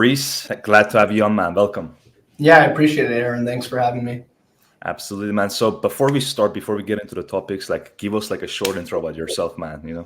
Reese, glad to have you on, man. Welcome. Yeah, I appreciate it, Arin. Thanks for having me. Absolutely, man. So before we get into the topics, like give us like a short intro about yourself, man.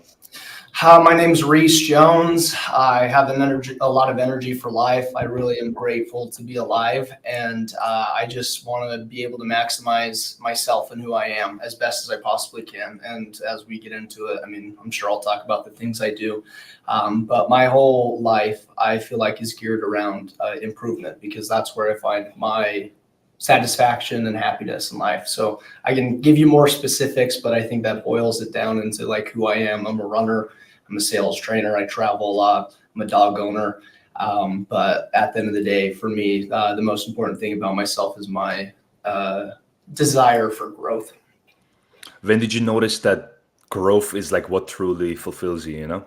My name's Reese Jones. I have a lot of energy for life. I really am grateful to be alive, and I just want to be able to maximize myself and who I am as best as I possibly can. And as we get into it, I mean, I'm sure I'll talk about the things I do, but my whole life, I feel like, is geared around improvement because that's where I find my satisfaction and happiness in life. So I can give you more specifics, but I think that boils it down into like who I am. I'm a runner. I'm a sales trainer. I travel a lot. I'm a dog owner. But at the end of the day, for me, the most important thing about myself is my desire for growth. When did you notice that growth is like what truly fulfills you?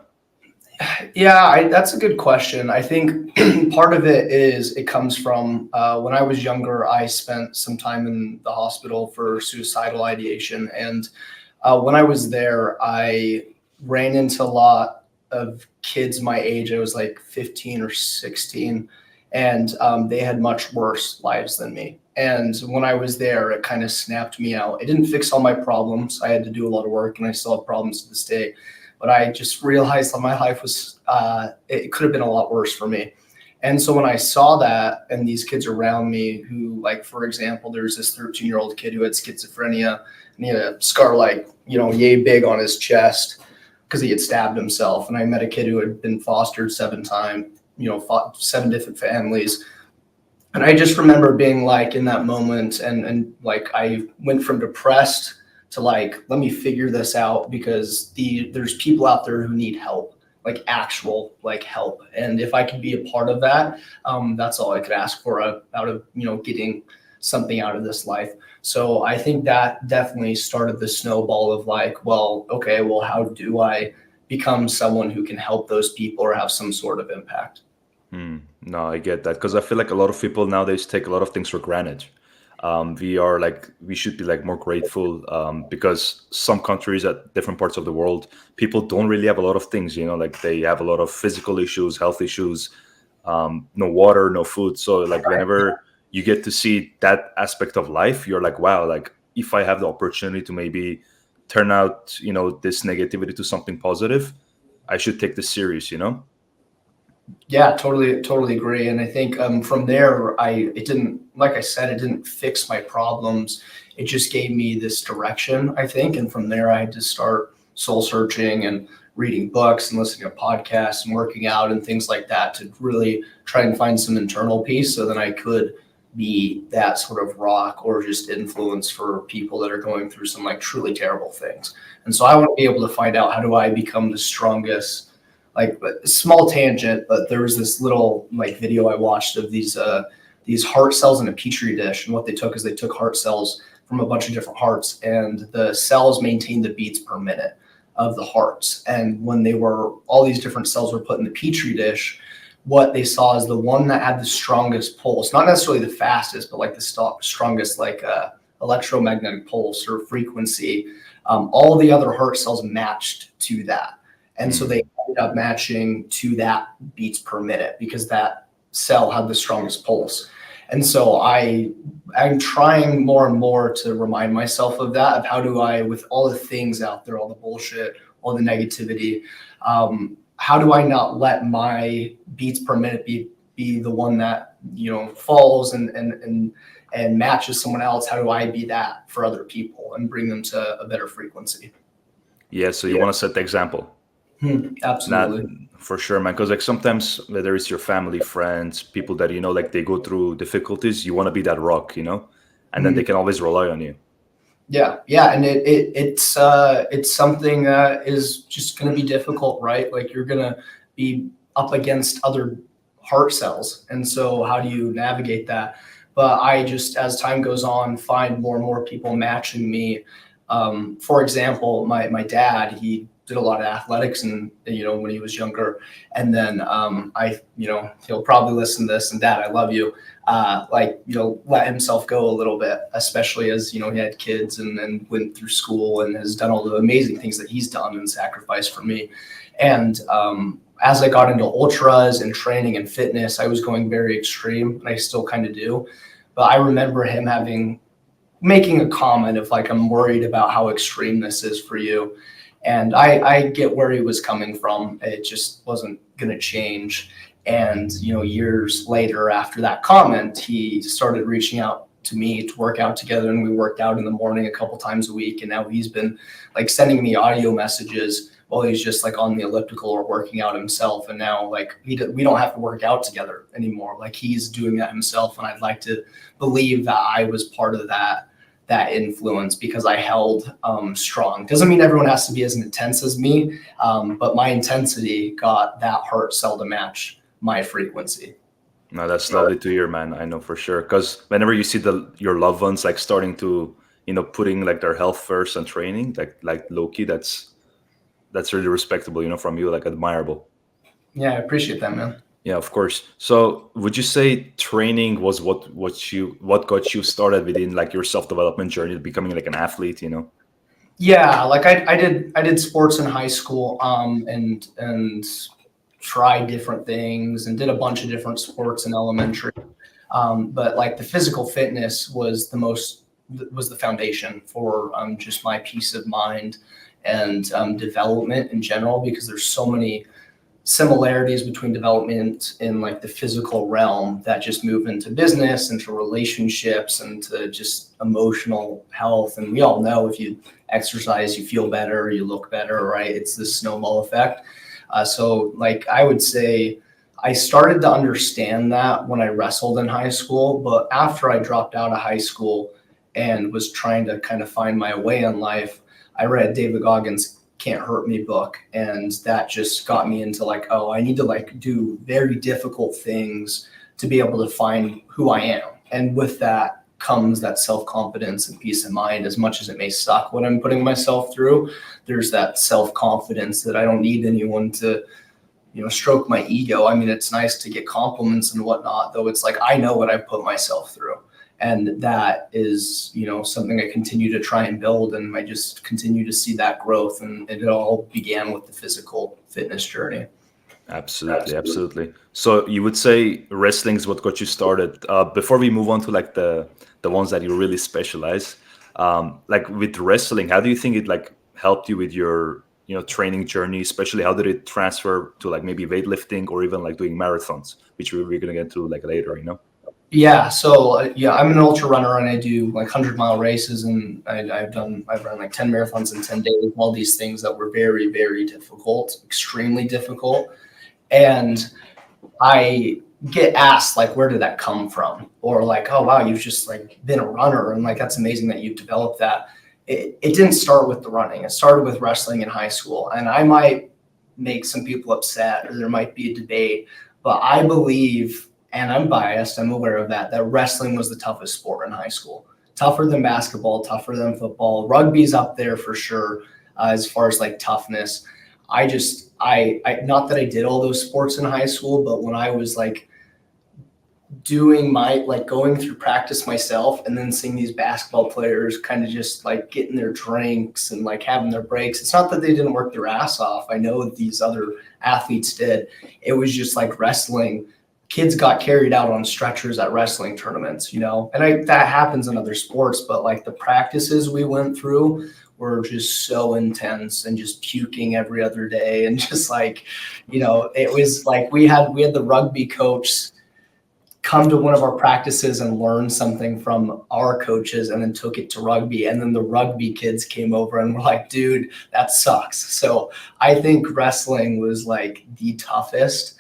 Yeah, that's a good question. I think part of it is it comes from when I was younger, I spent some time in the hospital for suicidal ideation. And when I was there, I ran into a lot of kids my age. I was like 15 or 16, and they had much worse lives than me. And when I was there, it kind of snapped me out. It didn't fix all my problems. I had to do a lot of work, and I still have problems to this day. But I just realized that my life was, it could have been a lot worse for me. And so when I saw that and these kids around me who, like, for example, there's this 13-year-old kid who had schizophrenia and he had a scar like, yay big on his chest because he had stabbed himself. And I met a kid who had been fostered 7 times, fought 7 different families. And I just remember being like in that moment and like I went from depressed to like, let me figure this out because there's people out there who need help, like actual like help. And if I could be a part of that, that's all I could ask for out of, getting something out of this life. So I think that definitely started the snowball of like, well, okay, well, how do I become someone who can help those people or have some sort of impact? No, I get that because I feel like a lot of people nowadays take a lot of things for granted. We should be like more grateful because some countries at different parts of the world, people don't really have a lot of things, like they have a lot of physical issues, health issues, no water, no food. So like whenever you get to see that aspect of life, you're like, wow, like if I have the opportunity to maybe turn out, this negativity to something positive, I should take this serious. Yeah, totally agree. And I think from there, it didn't, like I said, it didn't fix my problems. It just gave me this direction, I think. And from there, I had to start soul searching and reading books and listening to podcasts and working out and things like that to really try and find some internal peace so that I could be that sort of rock or just influence for people that are going through some like truly terrible things. And so I want to be able to find out, how do I become the strongest, like a small tangent, but there was this little like video I watched of these heart cells in a petri dish, and what they took is they took heart cells from a bunch of different hearts, and the cells maintained the beats per minute of the hearts. And when all these different cells were put in the petri dish, what they saw is the one that had the strongest pulse, not necessarily the fastest, but like the strongest like electromagnetic pulse or frequency. All the other heart cells matched to that. And so they ended up matching to that beats per minute because that cell had the strongest pulse. And so I'm trying more and more to remind myself of that, of how do I, with all the things out there, all the bullshit, all the negativity, how do I not let my beats per minute be the one that, falls and matches someone else? How do I be that for other people and bring them to a better frequency? Yeah, so you want to set the example. Absolutely. Not for sure, man. Because like sometimes, whether it's your family, friends, people that like they go through difficulties, you want to be that rock, and then they can always rely on you. Yeah, and it's something that is just going to be difficult, right? Like you're going to be up against other heart cells, and so how do you navigate that? But I just, as time goes on, find more and more people matching me. For example, my dad, he did a lot of athletics and when he was younger, and then he'll probably listen to this, and Dad, I love you, let himself go a little bit, especially as he had kids and went through school and has done all the amazing things that he's done and sacrificed for me. And as I got into ultras and training and fitness, I was going very extreme, and I still kind of do. But I remember him making a comment of like, I'm worried about how extreme this is for you. And I get where he was coming from. It just wasn't going to change. And, years later after that comment, he started reaching out to me to work out together. And we worked out in the morning a couple times a week. And now he's been like sending me audio messages while he's just like on the elliptical or working out himself. And now like we don't have to work out together anymore. Like he's doing that himself. And I'd like to believe that I was part of that influence because I held strong. Doesn't mean everyone has to be as intense as me, but my intensity got that heart cell to match my frequency. No, that's lovely to hear, man. I know for sure. Because whenever you see your loved ones like starting to, putting like their health first and training, like low key, that's really respectable, from you, like admirable. Yeah, I appreciate that, man. Yeah, of course. So would you say training was what got you started within like your self-development journey, becoming like an athlete, Yeah, like I did sports in high school, and tried different things and did a bunch of different sports in elementary. But like the physical fitness was the foundation for just my peace of mind and development in general, because there's so many similarities between development in like the physical realm that just move into business, into relationships, and to just emotional health. And we all know if you exercise, you feel better, you look better, right? It's the snowball effect. So like I would say I started to understand that when I wrestled in high school, but after I dropped out of high school and was trying to kind of find my way in life, I read David Goggins' Can't Hurt Me book. And that just got me into like, oh, I need to like do very difficult things to be able to find who I am. And with that comes that self-confidence and peace of mind. As much as it may suck what I'm putting myself through, there's that self-confidence that I don't need anyone to, stroke my ego. I mean, it's nice to get compliments and whatnot, though. It's like, I know what I've put myself through. And that is, something I continue to try and build. And I just continue to see that growth. And it all began with the physical fitness journey. Absolutely. So you would say wrestling is what got you started. Before we move on to like the ones that you really specialize, like with wrestling, how do you think it like helped you with your training journey? Especially how did it transfer to like maybe weightlifting or even like doing marathons, which we're gonna get to like later, Yeah. So I'm an ultra runner, and I do like 100-mile races, and I've run like 10 marathons in 10 days, all these things that were very, very difficult, extremely difficult. And I get asked like, where did that come from? Or like, oh, wow, you've just like been a runner. And like, that's amazing that you've developed that. It didn't start with the running. It started with wrestling in high school. And I might make some people upset, or there might be a debate, but I believe, and I'm biased, I'm aware of that wrestling was the toughest sport in high school. Tougher than basketball, tougher than football. Rugby's up there for sure, as far as like toughness. I not that I did all those sports in high school, but when I was like doing going through practice myself and then seeing these basketball players kind of just like getting their drinks and like having their breaks. It's not that they didn't work their ass off. I know these other athletes did. It was just like wrestling. Kids got carried out on stretchers at wrestling tournaments, and that happens in other sports, but like the practices we went through were just so intense and just puking every other day. And just like, it was like we had the rugby coach come to one of our practices and learn something from our coaches and then took it to rugby. And then the rugby kids came over and were like, dude, that sucks. So I think wrestling was like the toughest,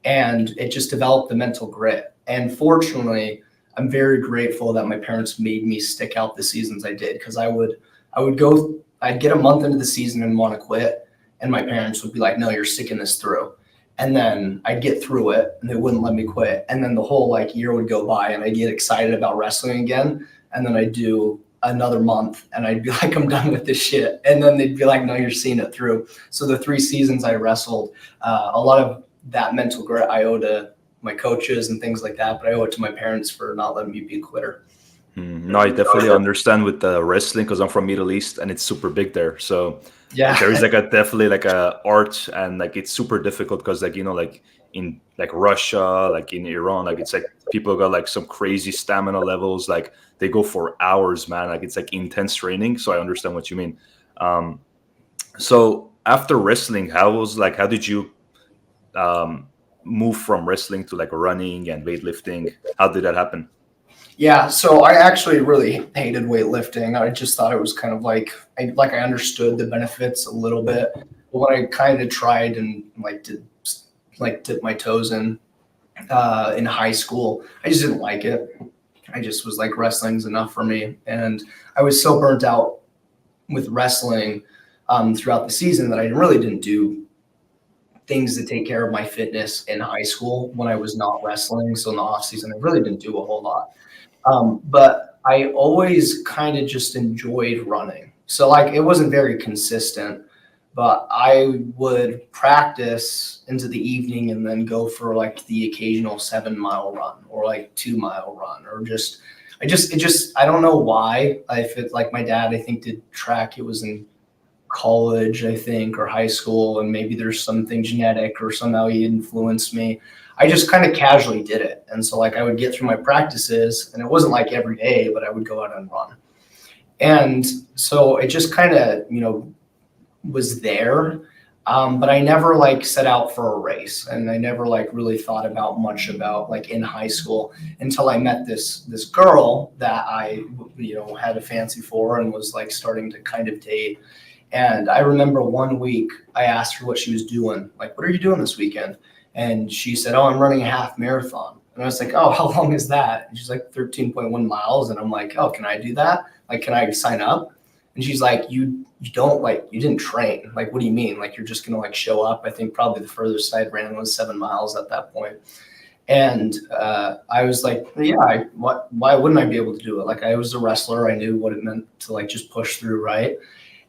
and it just developed the mental grit. And fortunately, I'm very grateful that my parents made me stick out the seasons I did, because I'd get a month into the season and want to quit. And my parents would be like, no, you're sticking this through. And then I'd get through it and they wouldn't let me quit. And then the whole like year would go by and I'd get excited about wrestling again. And then I'd do another month and I'd be like, I'm done with this shit. And then they'd be like, no, you're seeing it through. So the 3 seasons I wrestled, a lot of that mental grit I owe to my coaches and things like that, but I owe it to my parents for not letting me be a quitter. No, I definitely understand with the wrestling because I'm from Middle East and it's super big there. So Yeah. there is like a definitely like a art, and like it's super difficult because like like in like Russia, like in Iran, like it's like people got like some crazy stamina levels. Like they go for hours, man. Like it's like intense training. So I understand what you mean. Um, so after wrestling, how did you um, move from wrestling to like running and weightlifting? How did that happen? Yeah, so I actually really hated weightlifting. I just thought it was kind of like I understood the benefits a little bit, but when I kind of tried and like did like dip my toes in high school, I just didn't like it. I just was like wrestling's enough for me, and I was so burnt out with wrestling throughout the season that I really didn't do things to take care of my fitness in high school when I was not wrestling. So in the off season, I really didn't do a whole lot. But I always kind of just enjoyed running. So like it wasn't very consistent, but I would practice into the evening and then go for like the occasional 7 mile run or like 2 mile run or just I don't know why. I fit like my dad, I think did track. It was in college, I think, or high school, and maybe there's something genetic or somehow he influenced me. I just kind of casually did it. And so like I would get through my practices and it wasn't like every day, but I would go out and run. And so it just kind of, was there. But I never like set out for a race, and I never like really thought about much about like in high school until I met this girl that I had a fancy for and was like starting to kind of date. And I remember one week I asked her what she was doing. Like, what are you doing this weekend? And she said, oh, I'm running a half marathon. And I was like, oh, how long is that? And she's like 13.1 miles. And I'm like, oh, can I do that? Like, can I sign up? And she's like, you don't like, you didn't train. Like, what do you mean? Like, you're just going to like show up. I think probably the furthest I'd ran was 7 miles at that point. And I was like, yeah, why wouldn't I be able to do it? Like, I was a wrestler. I knew what it meant to like just push through, right?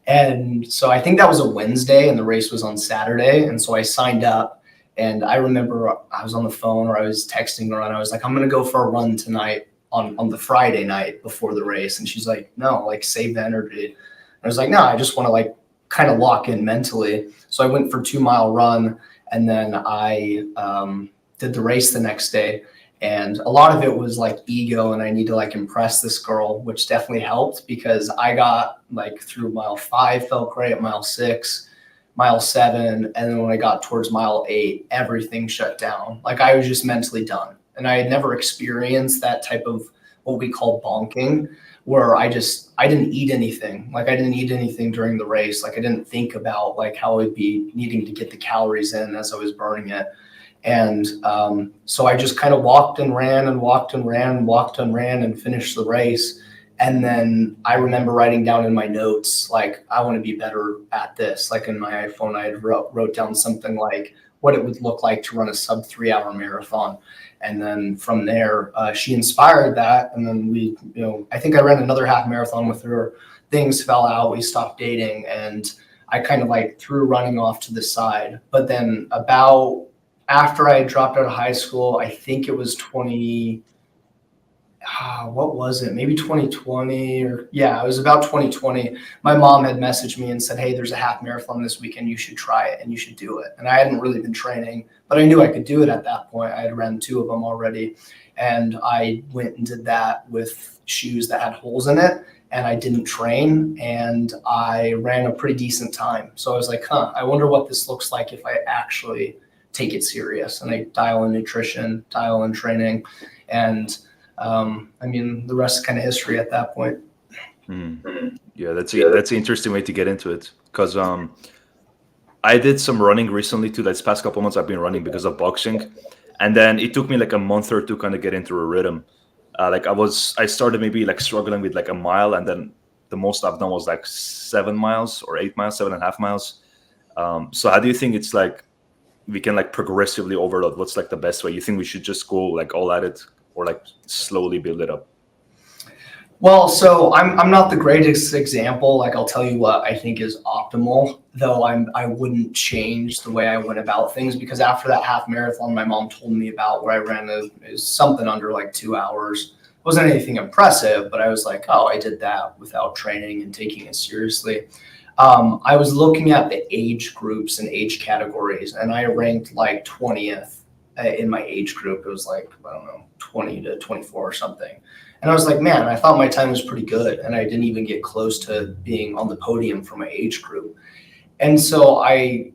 And so I think that was a Wednesday and the race was on Saturday. And so I signed up, and I remember I was on the phone or I was texting her and I was like, I'm going to go for a run tonight on the Friday night before the race. And she's like, no, like save the energy. And I was like, no, I just want to like kind of lock in mentally. So I went for 2 mile run, and then I did the race the next day. And a lot of it was like ego, and I need to like impress this girl, which definitely helped because I got like through mile 5, felt great at mile 6, mile 7. And then when I got towards mile 8, everything shut down. Like I was just mentally done. And I had never experienced that type of what we call bonking, where I didn't eat anything. Like I didn't eat anything during the race. Like I didn't think about like how I'd be needing to get the calories in as I was burning it. And so I just kind of walked and ran and walked and ran and walked and ran and finished the race. And then I remember writing down in my notes, like, I want to be better at this. Like in my iPhone, I had wrote down something like what it would look like to run a sub 3 hour marathon. And then from there, she inspired that. And then we, I think I ran another half marathon with her. Things fell out. We stopped dating, and I kind of like threw running off to the side. But then about after I dropped out of high school, I think it was what was it? Maybe 2020 or yeah, it was about 2020. My mom had messaged me and said, hey, there's a half marathon this weekend. You should try it and you should do it. And I hadn't really been training, but I knew I could do it at that point. I had ran 2 of them already. And I went and did that with shoes that had holes in it. And I didn't train, and I ran a pretty decent time. So I was like, I wonder what this looks like if I actually take it serious. And I dial in nutrition, dial in training. And I mean, the rest is kind of history at that point. Yeah, that's an interesting way to get into it because I did some running recently too. This past couple months, I've been running because of boxing, and then it took me like a month or two kind of get into a rhythm. Like I started maybe like struggling with like a mile, and then the most I've done was like 7 miles or 8 miles, 7.5 miles. So how do you think it's like we can like progressively overload? What's like the best way? You think we should just go like all at it, or like slowly build it up? Well, so I'm not the greatest example. Like I'll tell you what I think is optimal, though I wouldn't change the way I went about things, because after that half marathon my mom told me about, where I ran is something under like 2 hours. wasn't anything impressive, but I was like, oh, I did that without training and taking it seriously. I was looking at the age groups and age categories, and I ranked like 20th in my age group. It was like, I don't know, 20 to 24 or something. And I was like, man, I thought my time was pretty good, and I didn't even get close to being on the podium for my age group. And so I,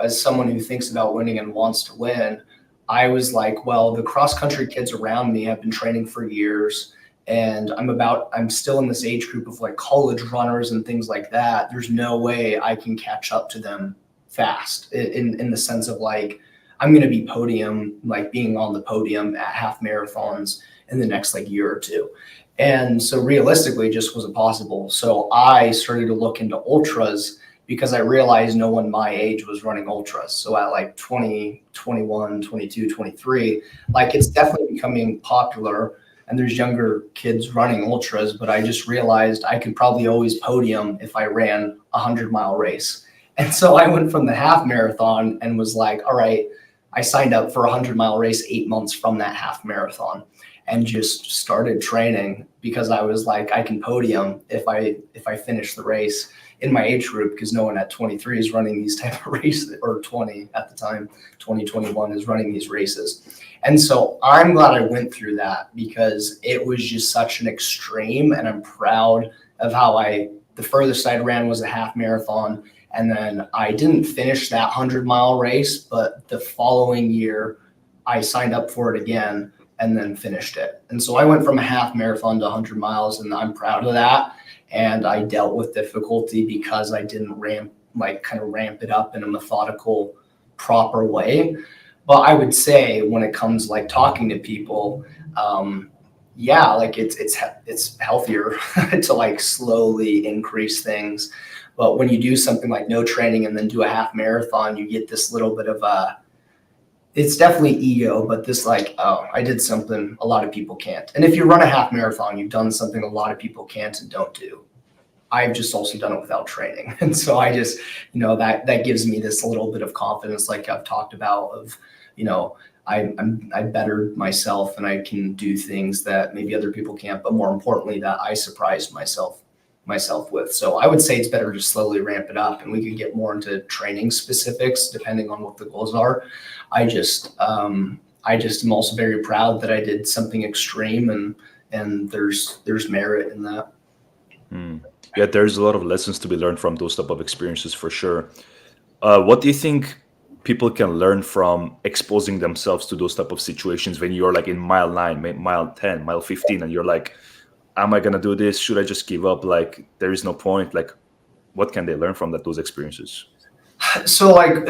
as someone who thinks about winning and wants to win, I was like, well, the cross country kids around me have been training for years, and I'm still in this age group of like college runners and things like that. There's no way I can catch up to them fast in the sense of like, I'm going to be being on the podium at half marathons in the next like year or two. And so realistically, it just wasn't possible. So I started to look into ultras because I realized no one my age was running ultras. So at like 20, 21, 22, 23, like it's definitely becoming popular and there's younger kids running ultras, but I just realized I could probably always podium if I ran a 100-mile race. And so I went from the half marathon and was like, all right, I signed up for a 100-mile race 8 months from that half marathon and just started training because I was like, I can podium if I finish the race in my age group, because no one at 23 is running these type of races, or 20 at the time, 2021 is running these races. And so I'm glad I went through that because it was just such an extreme, and I'm proud of how the furthest I ran was a half marathon. And then I didn't finish that 100-mile race, but the following year I signed up for it again and then finished it. And so I went from a half marathon to 100 miles, and I'm proud of that. And I dealt with difficulty because I didn't ramp it up in a methodical, proper way. But I would say when it comes like talking to people, like it's healthier to like slowly increase things. But when you do something like no training and then do a half marathon, you get this little bit of it's definitely ego, but this like, oh, I did something a lot of people can't. And if you run a half marathon, you've done something a lot of people can't and don't do. I've just also done it without training. And so I just, that gives me this little bit of confidence, like I've talked about of, I bettered myself and I can do things that maybe other people can't, but more importantly, that I surprised myself with. So I would say it's better to slowly ramp it up, and we could get more into training specifics depending on what the goals are. I just am also very proud that I did something extreme, and there's merit in that. Yeah, there's a lot of lessons to be learned from those type of experiences for sure. What do you think people can learn from exposing themselves to those type of situations when you're like in mile 9, mile 10, mile 15, and you're like, am I going to do this? Should I just give up? Like, there is no point. Like, what can they learn from those experiences? So like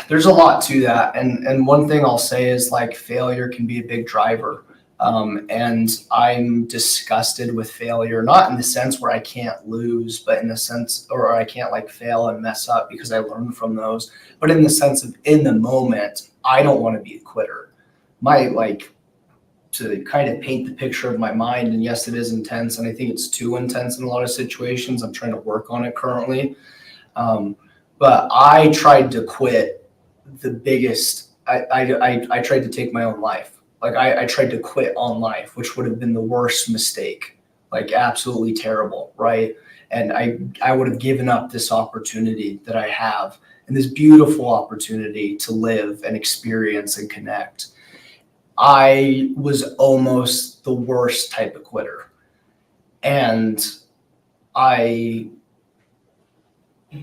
there's a lot to that. And one thing I'll say is like failure can be a big driver. And I'm disgusted with failure, not in the sense where I can't lose, but in the sense, or I can't like fail and mess up because I learned from those, but in the sense of in the moment, I don't want to be a quitter. To kind of paint the picture of my mind, and yes, it is intense, and I think it's too intense in a lot of situations. I'm trying to work on it currently. But I tried to quit the biggest, I tried to take my own life. Like I tried to quit on life, which would have been the worst mistake, like absolutely terrible, right? And I would have given up this opportunity that I have, and this beautiful opportunity to live and experience and connect. I was almost the worst type of quitter. And I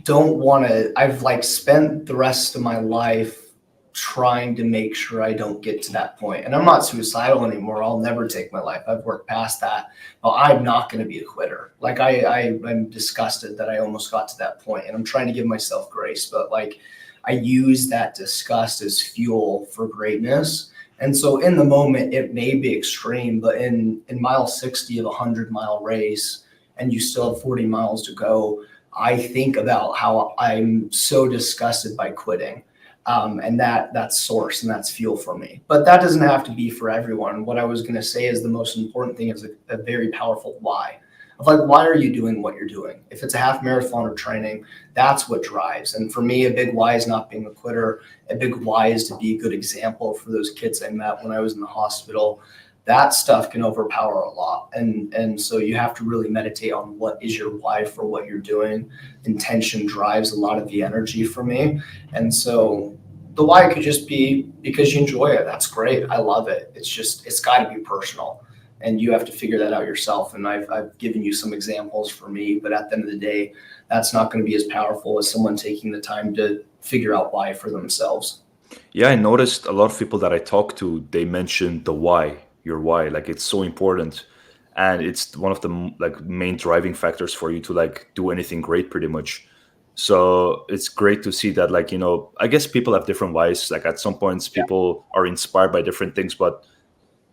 don't want to, I've like spent the rest of my life trying to make sure I don't get to that point. And I'm not suicidal anymore. I'll never take my life. I've worked past that, but I'm not going to be a quitter. Like I'm disgusted that I almost got to that point, and I'm trying to give myself grace, but like I use that disgust as fuel for greatness. And so in the moment, it may be extreme, but in mile 60 of a 100-mile race, and you still have 40 miles to go, I think about how I'm so disgusted by quitting. And that's source and that's fuel for me. But that doesn't have to be for everyone. What I was going to say is the most important thing is a very powerful why. Of like, why are you doing what you're doing? If it's a half marathon or training, that's what drives. And for me, a big why is not being a quitter. A big why is to be a good example for those kids I met when I was in the hospital. that stuff can overpower a lot. And so you have to really meditate on what is your why for what you're doing. Intention drives a lot of the energy for me. And so the why could just be because you enjoy it. That's great. I love it. It's got to be personal. And you have to figure that out yourself. And I've given you some examples for me, but at the end of the day, that's not going to be as powerful as someone taking the time to figure out why for themselves. Yeah, I noticed a lot of people that I talk to, they mention the why, your why. Like it's so important. And it's one of the like main driving factors for you to like do anything great pretty much. So it's great to see that like, I guess people have different whys. Like at some points people are inspired by different things, but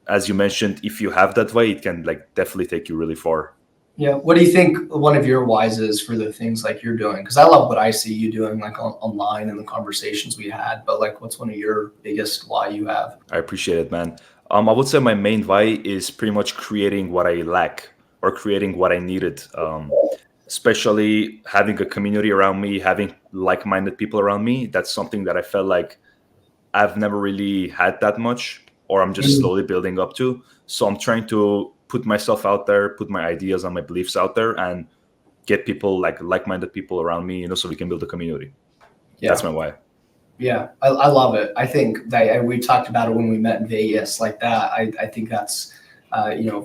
as you mentioned, if you have that way, it can like definitely take you really far. Yeah. What do you think one of your whys is for the things like you're doing? Because I love what I see you doing like online and the conversations we had, but like what's one of your biggest why you have? I appreciate it, man. I would say my main why is pretty much creating what I lack or creating what I needed. Especially having a community around me, having like-minded people around me. That's something that I felt like I've never really had that much, or I'm just slowly building up to. So I'm trying to put myself out there, put my ideas and my beliefs out there, and get people like-minded people around me, so we can build a community. Yeah. That's my why. Yeah, I love it. I think that we talked about it when we met in Vegas like that. I think that's,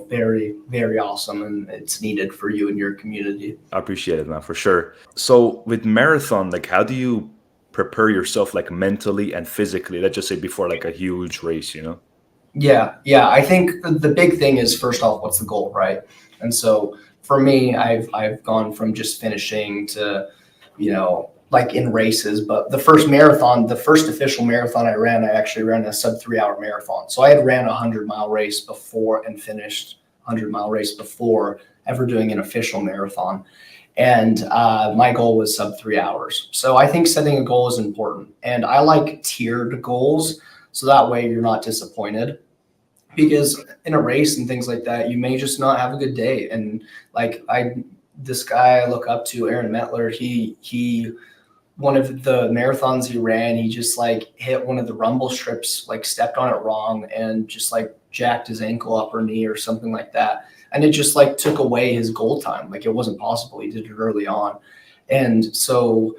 very, very awesome, and it's needed for you and your community. I appreciate it, man, for sure. So with marathon, like how do you prepare yourself like mentally and physically? Let's just say before like a huge race, Yeah, I think the big thing is first off, what's the goal, right? And so for me, I've gone from just finishing to, like in races, but the first official marathon I ran, I actually ran a sub 3 hour marathon. So I had ran a 100-mile race before and finished 100-mile race before ever doing an official marathon. And my goal was sub 3 hours. So I think setting a goal is important. And I like tiered goals. So that way you're not disappointed, because in a race and things like that, you may just not have a good day. And like this guy I look up to, Arin, he one of the marathons he ran, he just like hit one of the rumble strips, like stepped on it wrong and just like jacked his ankle up or knee or something like that. And it just like took away his goal time. Like it wasn't possible. He did it early on. And so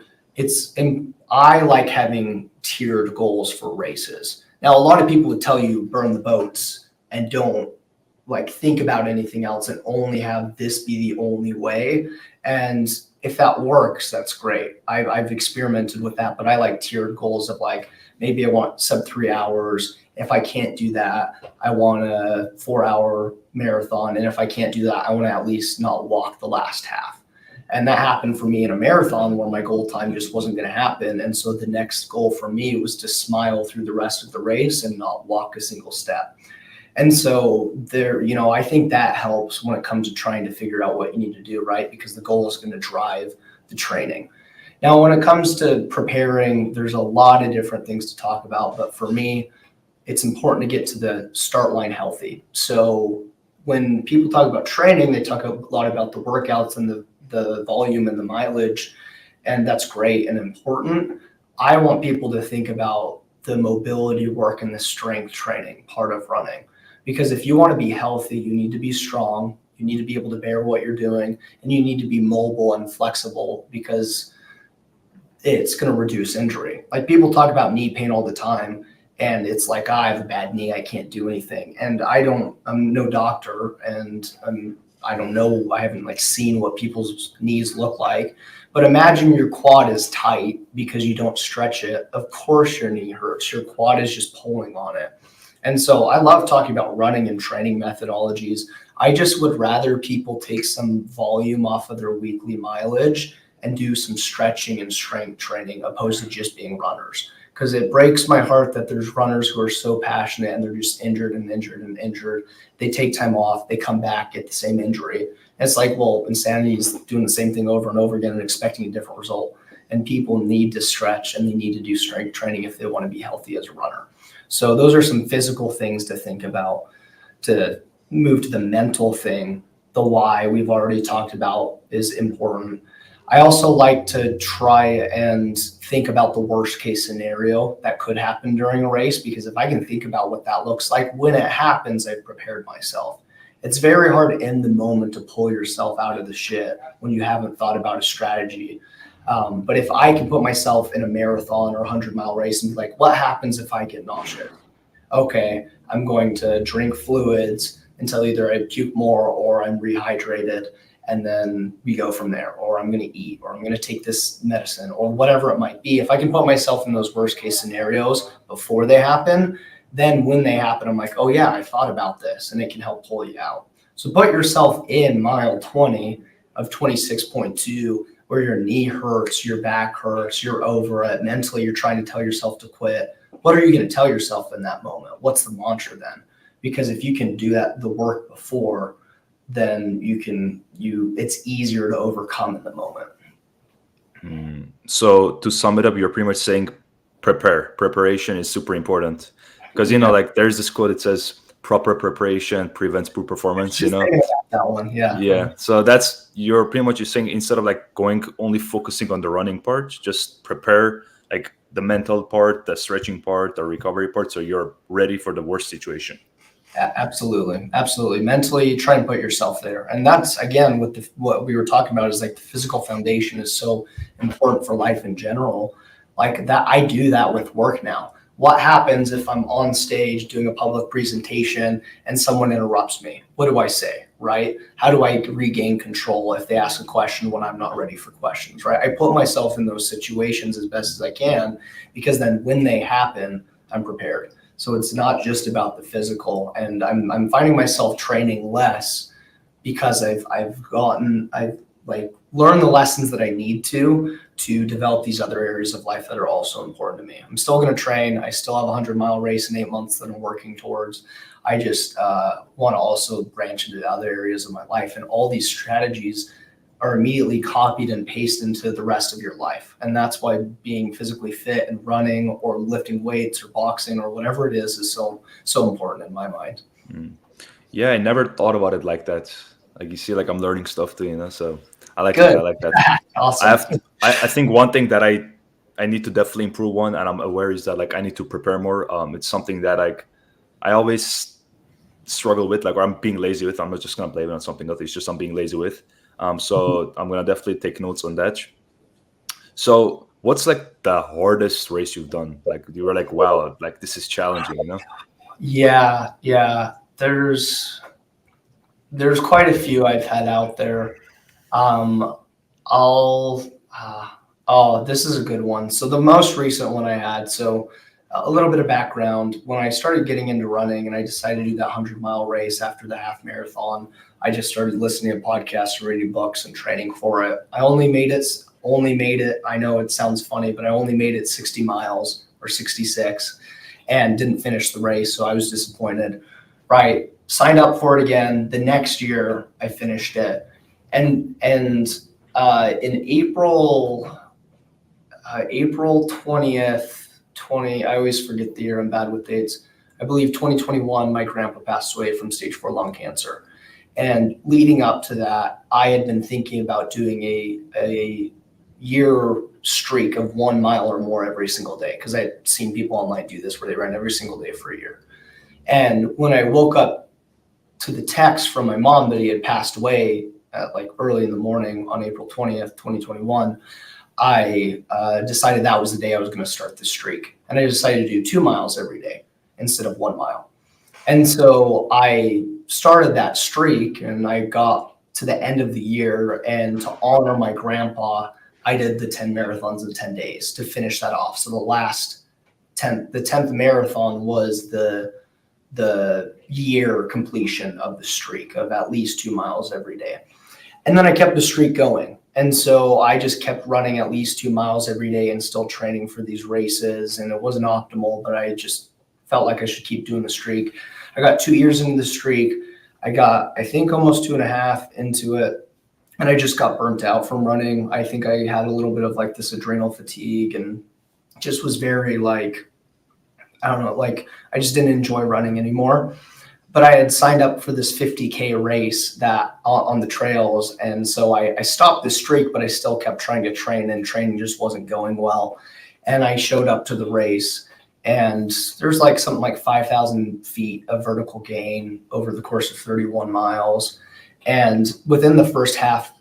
I like having tiered goals for races. Now, a lot of people would tell you burn the boats and don't like think about anything else and only have this be the only way. And if that works, that's great. I've experimented with that, but I like tiered goals of like, maybe I want sub 3 hours. If I can't do that, I want a 4-hour marathon. And if I can't do that, I want to at least not walk the last half. And that happened for me in a marathon where my goal time just wasn't going to happen. And so the next goal for me was to smile through the rest of the race and not walk a single step. And so I think that helps when it comes to trying to figure out what you need to do, right? Because the goal is going to drive the training. Now, when it comes to preparing, there's a lot of different things to talk about. But for me, it's important to get to the start line healthy. So when people talk about training, they talk a lot about the workouts and the volume and the mileage, and that's great and important. I want people to think about the mobility work and the strength training part of running. Because if you want to be healthy, you need to be strong, you need to be able to bear what you're doing, and you need to be mobile and flexible, because it's going to reduce injury. Like people talk about knee pain all the time, and it's like, I have a bad knee, I can't do anything. And I'm no doctor, and I don't know, I haven't like seen what people's knees look like, but imagine your quad is tight because you don't stretch it. Of course your knee hurts, your quad is just pulling on it. And so I love talking about running and training methodologies. I just would rather people take some volume off of their weekly mileage and do some stretching and strength training opposed to just being runners. Because it breaks my heart that there's runners who are so passionate and they're just injured and injured and injured. They take time off, they come back, get the same injury. And it's like, well, insanity is doing the same thing over and over again and expecting a different result. And people need to stretch and they need to do strength training if they want to be healthy as a runner. So those are some physical things to think about. To move to the mental thing, the why we've already talked about is important. I also like to try and think about the worst case scenario that could happen during a race, because if I can think about what that looks like when it happens, I've prepared myself. It's very hard in the moment to pull yourself out of the shit when you haven't thought about a strategy. But if I can put myself in a marathon or 100-mile race and be like, what happens if I get nauseous? Okay, I'm going to drink fluids until either I puke more or I'm rehydrated, and then we go from there. Or I'm going to eat, or I'm going to take this medicine, or whatever it might be. If I can put myself in those worst case scenarios before they happen, then when they happen, I'm like, oh yeah, I thought about this, and it can help pull you out. So put yourself in mile 20 of 26.2, where your knee hurts, your back hurts, you're over it. Mentally, you're trying to tell yourself to quit. What are you going to tell yourself in that moment? What's the mantra then? Because if you can do that, the work before, then it's easier to overcome in the moment. So to sum it up, you're pretty much saying preparation is super important, because like there's this quote that says proper preparation prevents poor performance. That one, Yeah. So that's, you're pretty much saying, instead of like only focusing on the running part, just prepare like the mental part, the stretching part, the recovery part, so you're ready for the worst situation. Absolutely. Mentally, try and put yourself there, and that's again with what we were talking about, is like the physical foundation is so important for life in general. Like that, I do that with work now. What happens if I'm on stage doing a public presentation and someone interrupts me? What do I say, right? How do I regain control if they ask a question when I'm not ready for questions, right? I put myself in those situations as best as I can, because then when they happen, I'm prepared. So it's not just about the physical, and I'm finding myself training less because I've like learned the lessons that I need to develop these other areas of life that are also important to me. I'm still going to train. I still have a 100-mile race in 8 months that I'm working towards. I just want to also branch into other areas of my life, and all these strategies are immediately copied and pasted into the rest of your life. And that's why being physically fit and running or lifting weights or boxing or whatever it is so important in my mind. Yeah, I never thought about it like that. Like, you see, like I'm learning stuff too, so I like Good. that. I like that. Awesome. I think one thing that I need to definitely improve on, and I'm aware, is that like I need to prepare more. It's something that I always struggle with, like, or I'm being lazy with. I'm not just gonna blame it on something else. It's just I'm being lazy with. So I'm gonna definitely take notes on that. So what's like the hardest race you've done? Like you were like, wow, like this is challenging. Yeah. There's quite a few I've had out there. This is a good one. So the most recent one I had, so a little bit of background. When I started getting into running and I decided to do that 100-mile race after the half marathon, I just started listening to podcasts, reading books, and training for it. I only made it. I know it sounds funny, but I only made it 60 miles or 66 and didn't finish the race. So I was disappointed. Right. Signed up for it again. The next year I finished it. And in April 20th, I always forget the year, I'm bad with dates. I believe 2021, my grandpa passed away from stage 4 lung cancer. And leading up to that, I had been thinking about doing a year streak of 1 mile or more every single day, because I'd seen people online do this where they ran every single day for a year. And when I woke up to the text from my mom that he had passed away at like early in the morning on April 20th, 2021, I decided that was the day I was going to start the streak. And I decided to do 2 miles every day instead of 1 mile. And so I started that streak, and I got to the end of the year, and to honor my grandpa, I did the 10 marathons in 10 days to finish that off. So the 10th marathon was the year completion of the streak of at least 2 miles every day. And then I kept the streak going. And so I just kept running at least 2 miles every day and still training for these races. And it wasn't optimal, but I just felt like I should keep doing the streak. I got 2 years into the streak. I got, I think, almost 2.5 into it. And I just got burnt out from running. I think I had a little bit of like this adrenal fatigue, and just was very like, I don't know, like I just didn't enjoy running anymore. but I had signed up for this 50K race that on the trails. And so I stopped the streak, but I still kept trying to train, and training just wasn't going well. And I showed up to the race, and there's like something like 5,000 feet of vertical gain over the course of 31 miles. And within the first half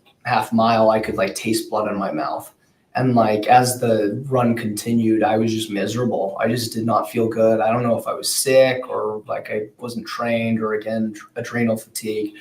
mile, I could like taste blood in my mouth. And like as the run continued, I was just miserable. I just did not feel good. I don't know if I was sick or like I wasn't trained, or again, adrenal fatigue,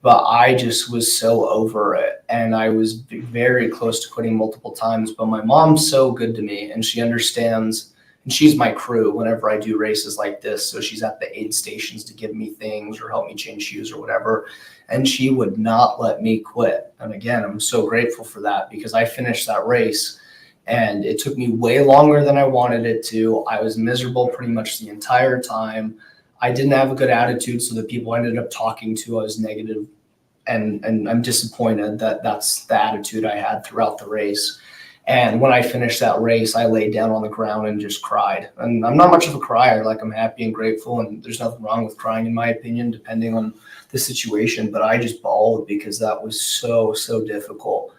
but I just was so over it. And I was very close to quitting multiple times. But my mom's so good to me, and she understands, and she's my crew whenever I do races like this. So she's at the aid stations to give me things or help me change shoes or whatever. And she would not let me quit. And again, I'm so grateful for that, because I finished that race and it took me way longer than I wanted it to. I was miserable pretty much the entire time. I didn't have a good attitude, so the people I ended up talking to, I was negative, and I'm disappointed that that's the attitude I had throughout the race. And when I finished that race, I laid down on the ground and just cried. And I'm not much of a crier. Like, I'm happy and grateful, and there's nothing wrong with crying, in my opinion, depending on the situation. But I just bawled because that was so, so difficult.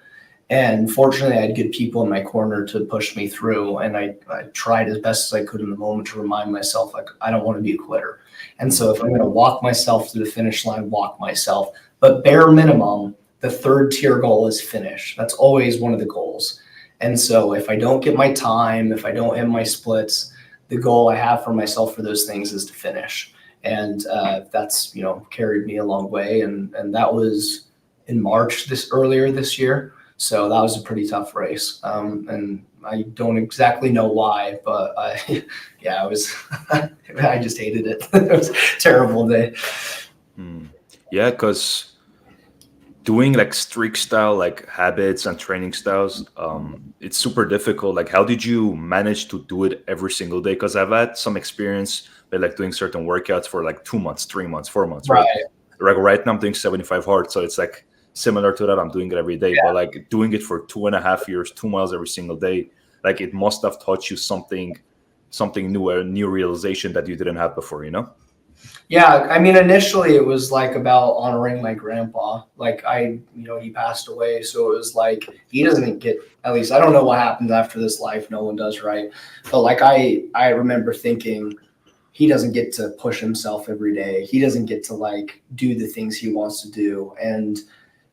And fortunately, I had good people in my corner to push me through. And I tried as best as I could in the moment to remind myself, like, I don't want to be a quitter. And so if I'm going to walk myself to the finish line, walk myself. But bare minimum, the third tier goal is finish. That's always one of the goals. And so if I don't get my time, if I don't hit my splits, the goal I have for myself for those things is to finish. And that's, carried me a long way. And that was in March earlier this year. So that was a pretty tough race. And I don't exactly know why, but I just hated it. It was a terrible day. Yeah, because doing like streak style like habits and training styles, it's super difficult. Like, how did you manage to do it every single day? Because I've had some experience with like doing certain workouts for like 2 months, 3 months, 4 months, right? Like right now I'm doing 75 hard, so it's like similar to that. I'm doing it every day. But like doing it for 2.5 years, 2 miles every single day, like it must have taught you something new, a new realization that you didn't have before, Yeah, I mean, initially it was like about honoring my grandpa. Like he passed away, so it was like he doesn't get, at least I don't know what happens after this life. No one does, right? But like I remember thinking, he doesn't get to push himself every day. He doesn't get to like do the things he wants to do, and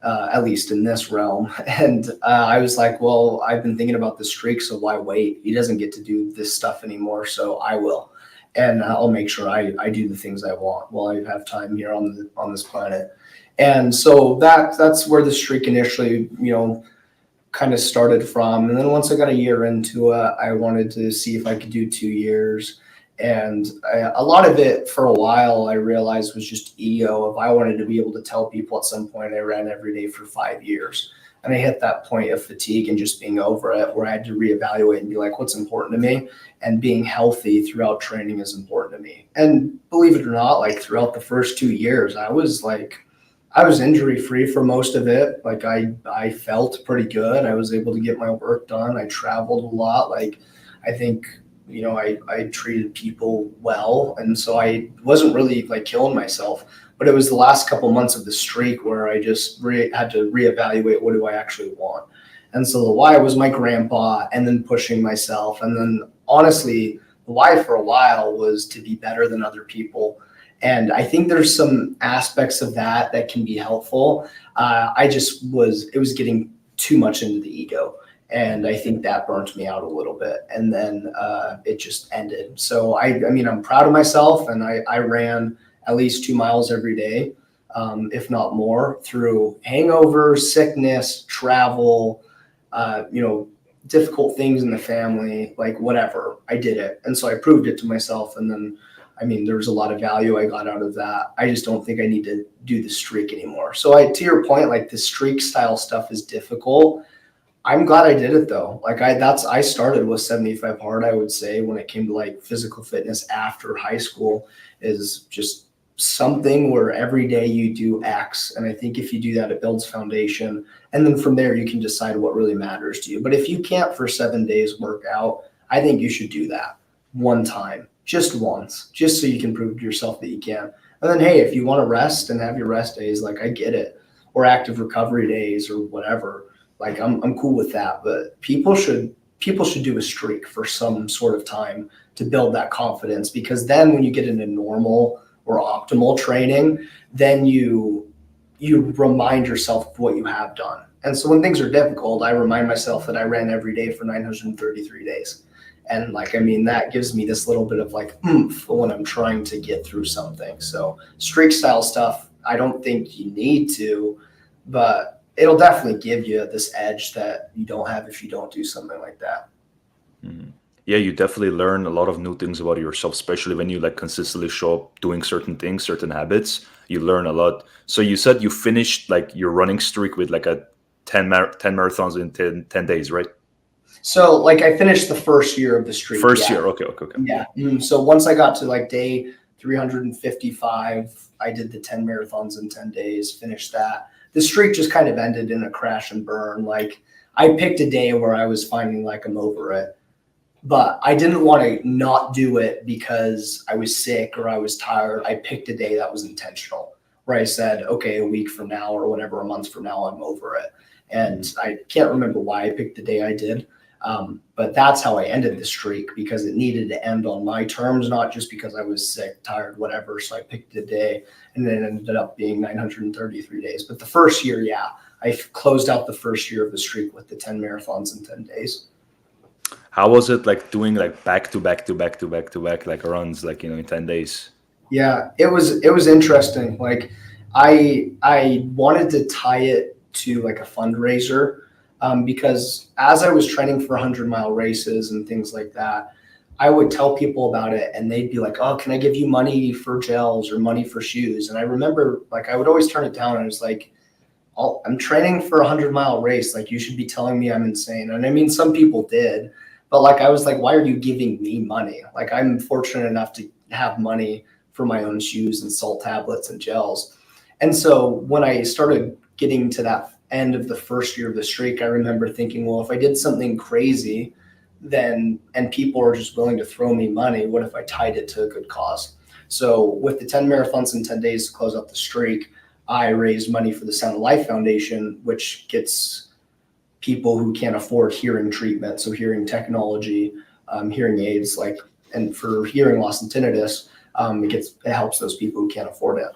at least in this realm. And I was like, well, I've been thinking about the streak, so why wait? He doesn't get to do this stuff anymore, so I will. And I'll make sure I do the things I want while I have time here on this planet. And so that's where the streak initially, kind of started from. And then once I got a year into it, I wanted to see if I could do 2 years. And a lot of it for a while, I realized was just ego. If I wanted to be able to tell people at some point, I ran every day for 5 years. And I hit that point of fatigue and just being over it, where I had to reevaluate and be like, what's important to me? And being healthy throughout training is important to me. And believe it or not, like throughout the first 2 years, I was injury free for most of it. Like I felt pretty good. I was able to get my work done. I traveled a lot. Like I think, I treated people well. And so I wasn't really like killing myself. But it was the last couple months of the streak where I just had to reevaluate, what do I actually want? And so the why was my grandpa, and then pushing myself. And then honestly, the why for a while was to be better than other people. And I think there's some aspects of that can be helpful. It was getting too much into the ego. And I think that burnt me out a little bit. And then it just ended. So I'm proud of myself, and I ran at least 2 miles every day, if not more, through hangovers, sickness, travel, difficult things in the family, like whatever. I did it. And so I proved it to myself. And then, there was a lot of value I got out of that. I just don't think I need to do the streak anymore. So to your point, like the streak style stuff is difficult. I'm glad I did it though. Like I started with 75 hard, I would say, when it came to like physical fitness after high school, is just something where every day you do X. And I think if you do that, it builds foundation. And then from there, you can decide what really matters to you. But if you can't for 7 days work out, I think you should do that one time, just once, just so you can prove to yourself that you can. And then, hey, if you want to rest and have your rest days, like I get it, or active recovery days or whatever, like I'm cool with that. But people should do a streak for some sort of time to build that confidence, because then when you get into normal or optimal training, then you remind yourself of what you have done. And so when things are difficult, I remind myself that I ran every day for 933 days. And like, I mean, that gives me this little bit of like oomph when I'm trying to get through something. So streak style stuff, I don't think you need to, but it'll definitely give you this edge that you don't have if you don't do something like that. Mhm. Yeah, you definitely learn a lot of new things about yourself, especially when you like consistently show up doing certain things, certain habits. You learn a lot. So you said you finished like your running streak with like a 10 marathons in 10 days, right? So like I finished the first year of the streak. First Yeah. year. Okay, okay, okay. Yeah. So once I got to like day 355, I did the 10 marathons in 10 days, finished that. The streak just kind of ended in a crash and burn. Like I picked a day where I was finding like I'm over it, but I didn't want to not do it because I was sick or I was tired. I picked a day that was intentional, where I said, okay, a week from now or whatever, a month from now, I'm over it. And I can't remember why I picked the day I did. But that's how I ended the streak, because it needed to end on my terms, not just because I was sick, tired, whatever. So I picked a day, and then it ended up being 933 days. But the first year, yeah, I closed out the first year of the streak with the 10 marathons in 10 days. How was it like doing like back to back to back to back to back like runs like in 10 days? Yeah, it was interesting. Like I wanted to tie it to like a fundraiser, because as I was training for 100-mile races and things like that, I would tell people about it and they'd be like, "Oh, can I give you money for gels or money for shoes?" And I remember like I would always turn it down. And I was like, I'm training for a 100-mile race. Like, you should be telling me I'm insane. And I mean, some people did, but like, I was like, why are you giving me money? Like, I'm fortunate enough to have money for my own shoes and salt tablets and gels. And so when I started getting to that end of the first year of the streak, I remember thinking, well, if I did something crazy, then, and people are just willing to throw me money, what if I tied it to a good cause? So with the 10 marathons in 10 days to close out the streak, I raised money for the Sound of Life Foundation, which gets people who can't afford hearing treatment, so hearing technology, hearing aids, like, and for hearing loss and tinnitus, it helps those people who can't afford it.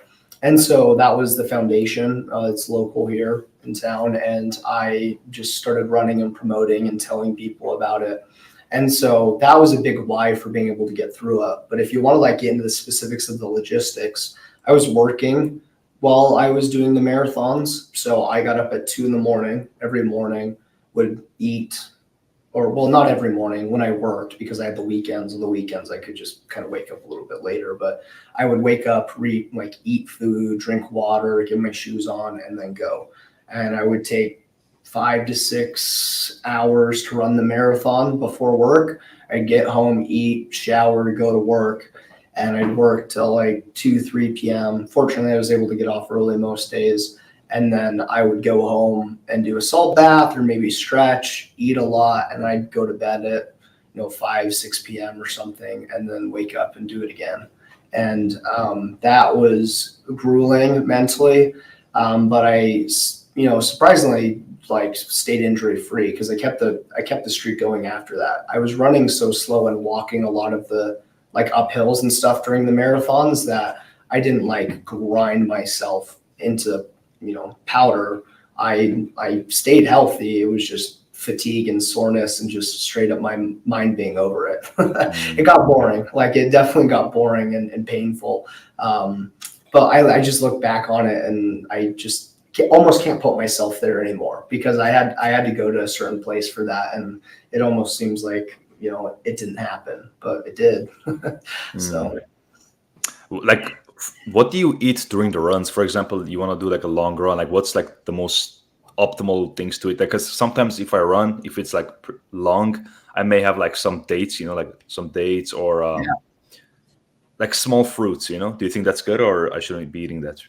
And so that was the foundation. It's local here in town, and I just started running and promoting and telling people about it. And so that was a big why for being able to get through it. But if you want to like get into the specifics of the logistics, I was working while I was doing the marathons. So I got up at 2 a.m. every morning, would eat, or well, not every morning when I worked, because I had the weekends. On the weekends, I could just kind of wake up a little bit later, but I would wake up, eat food, drink water, get my shoes on, and then go. And I would take 5 to 6 hours to run the marathon before work. I'd get home, eat, shower, go to work, and I'd work till like 2, 3 p.m. Fortunately, I was able to get off early most days. And then I would go home and do a salt bath or maybe stretch, eat a lot, and I'd go to bed at 5, 6 p.m. or something, and then wake up and do it again. And that was grueling mentally, but I surprisingly like stayed injury free, because I kept the streak going after that. I was running so slow and walking a lot of the like uphills and stuff during the marathons that I didn't like grind myself into powder. I stayed healthy. It was just fatigue and soreness and just straight up my mind being over it. It got boring. Like, it definitely got boring and painful. But I just look back on it and I just almost can't put myself there anymore, because I had to go to a certain place for that, and it almost seems like it didn't happen, but it did. So Like, what do you eat during the runs? For example, you want to do like a long run. Like, what's like the most optimal things to eat? Because sometimes if I run, if it's like long, I may have like some dates, like some dates or like small fruits. Do you think that's good, or I shouldn't be eating that?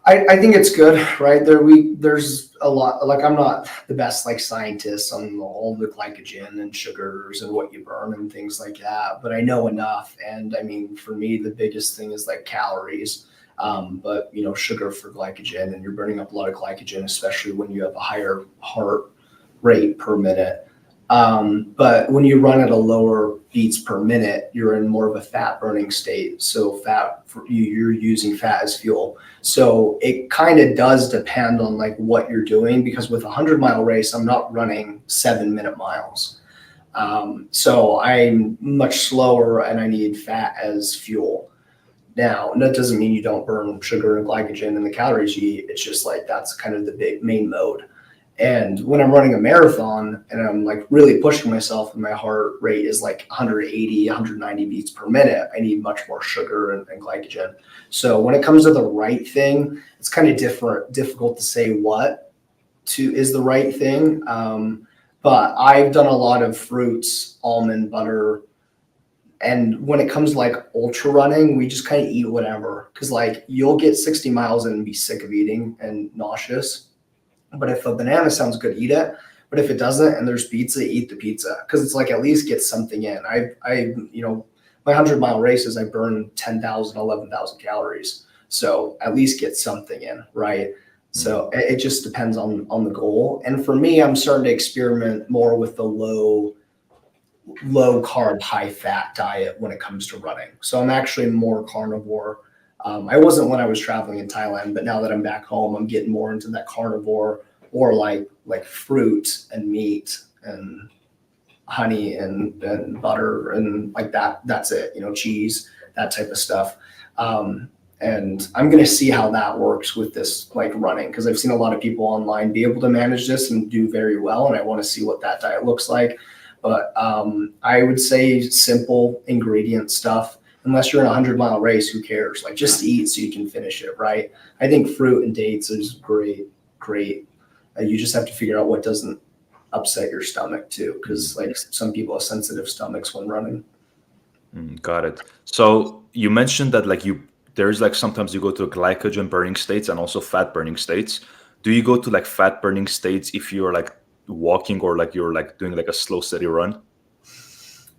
I think it's good, right? There's a lot, like, I'm not the best like scientist on all the glycogen and sugars and what you burn and things like that, but I know enough. And I mean, for me, the biggest thing is like calories. but sugar for glycogen, and you're burning up a lot of glycogen, especially when you have a higher heart rate per minute. But when you run at a lower beats per minute, you're in more of a fat burning state. So you're using fat as fuel. So it kind of does depend on like what you're doing, because with a 100-mile race, I'm not running 7-minute miles. So I'm much slower and I need fat as fuel. Now, that doesn't mean you don't burn sugar and glycogen in the calories you eat. It's just like that's kind of the big main mode. And when I'm running a marathon and I'm like really pushing myself and my heart rate is like 180, 190 beats per minute, I need much more sugar and glycogen. So when it comes to the right thing, it's kind of difficult to say what is the right thing. But I've done a lot of fruits, almond butter. And when it comes to like ultra running, we just kind of eat whatever. Because like you'll get 60 miles in and be sick of eating and nauseous. But if a banana sounds good, eat it. But if it doesn't and there's pizza, eat the pizza. Because it's like at least get something in. My 100-mile races, I burn 10,000, 11,000 calories. So at least get something in, right? So it just depends on the goal. And for me, I'm starting to experiment more with the low carb, high fat diet when it comes to running. So I'm actually more carnivore. I wasn't when I was traveling in Thailand, but now that I'm back home, I'm getting more into that carnivore, or like fruit and meat and honey and butter and like that. That's it, cheese, that type of stuff. And I'm going to see how that works with this like running, because I've seen a lot of people online be able to manage this and do very well. And I want to see what that diet looks like. But I would say simple ingredient stuff. Unless you're in a 100-mile race, who cares? Like just eat so you can finish it, right? I think fruit and dates is great. You just have to figure out what doesn't upset your stomach too, because like some people have sensitive stomachs when running. Got it. So you mentioned that like there's like sometimes you go to glycogen burning states and also fat burning states. Do you go to like fat burning states if you're like walking or like you're like doing like a slow steady run?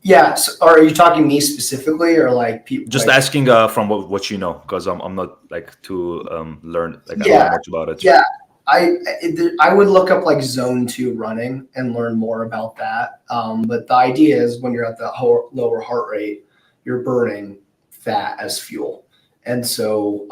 Yeah. So are you talking me specifically, or like people? Just like, asking from what you know, because I'm not like to learn, like I don't know Yeah, much about it. yeah. I would look up like zone 2 running and learn more about that. But the idea is when you're at the lower heart rate, you're burning fat as fuel. And so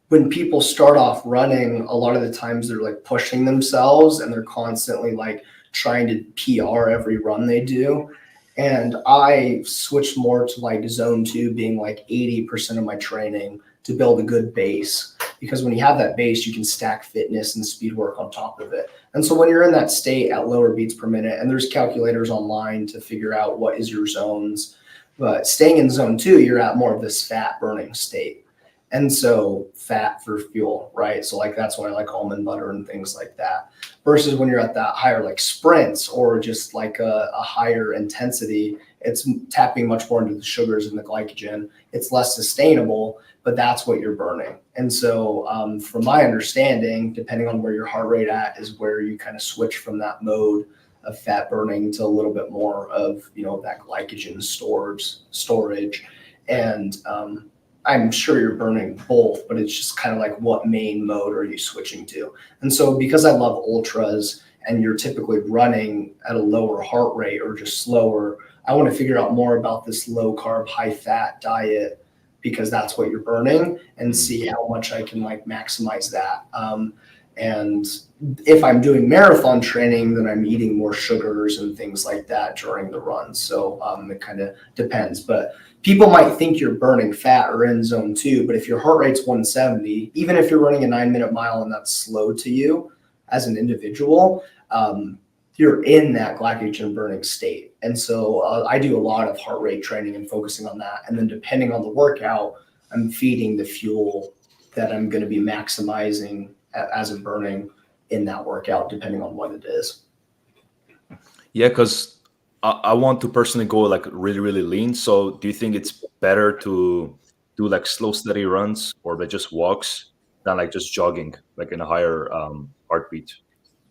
when people start off running, a lot of the times they're like pushing themselves and they're constantly like trying to PR every run they do. And I switched more to like zone 2 being like 80% of my training to build a good base, because when you have that base, you can stack fitness and speed work on top of it. And so when you're in that state at lower beats per minute, and there's calculators online to figure out what is your zones, but staying in zone 2, you're at more of this fat burning state. And so fat for fuel, right? So like that's why I like almond butter and things like that. Versus when you're at that higher like sprints or just like a higher intensity, it's tapping much more into the sugars and the glycogen. It's less sustainable, but that's what you're burning. And so from my understanding, depending on where your heart rate at is where you kind of switch from that mode of fat burning to a little bit more of, that glycogen storage. And I'm sure you're burning both, but it's just kind of like what main mode are you switching to? And so because I love ultras and you're typically running at a lower heart rate or just slower, I want to figure out more about this low carb, high fat diet, because that's what you're burning, and see how much I can like maximize that. And if I'm doing marathon training, then I'm eating more sugars and things like that during the run. So it kind of depends. But people might think you're burning fat or in zone 2, but if your heart rate's 170, even if you're running a 9-minute mile and that's slow to you as an individual, you're in that glycogen burning state. And so I do a lot of heart rate training and focusing on that. And then depending on the workout, I'm feeding the fuel that I'm going to be maximizing as a burning in that workout, depending on what it is. Yeah, because I want to personally go like really, really lean. So do you think it's better to do like slow, steady runs or like just walks than like just jogging, like in a higher heartbeat?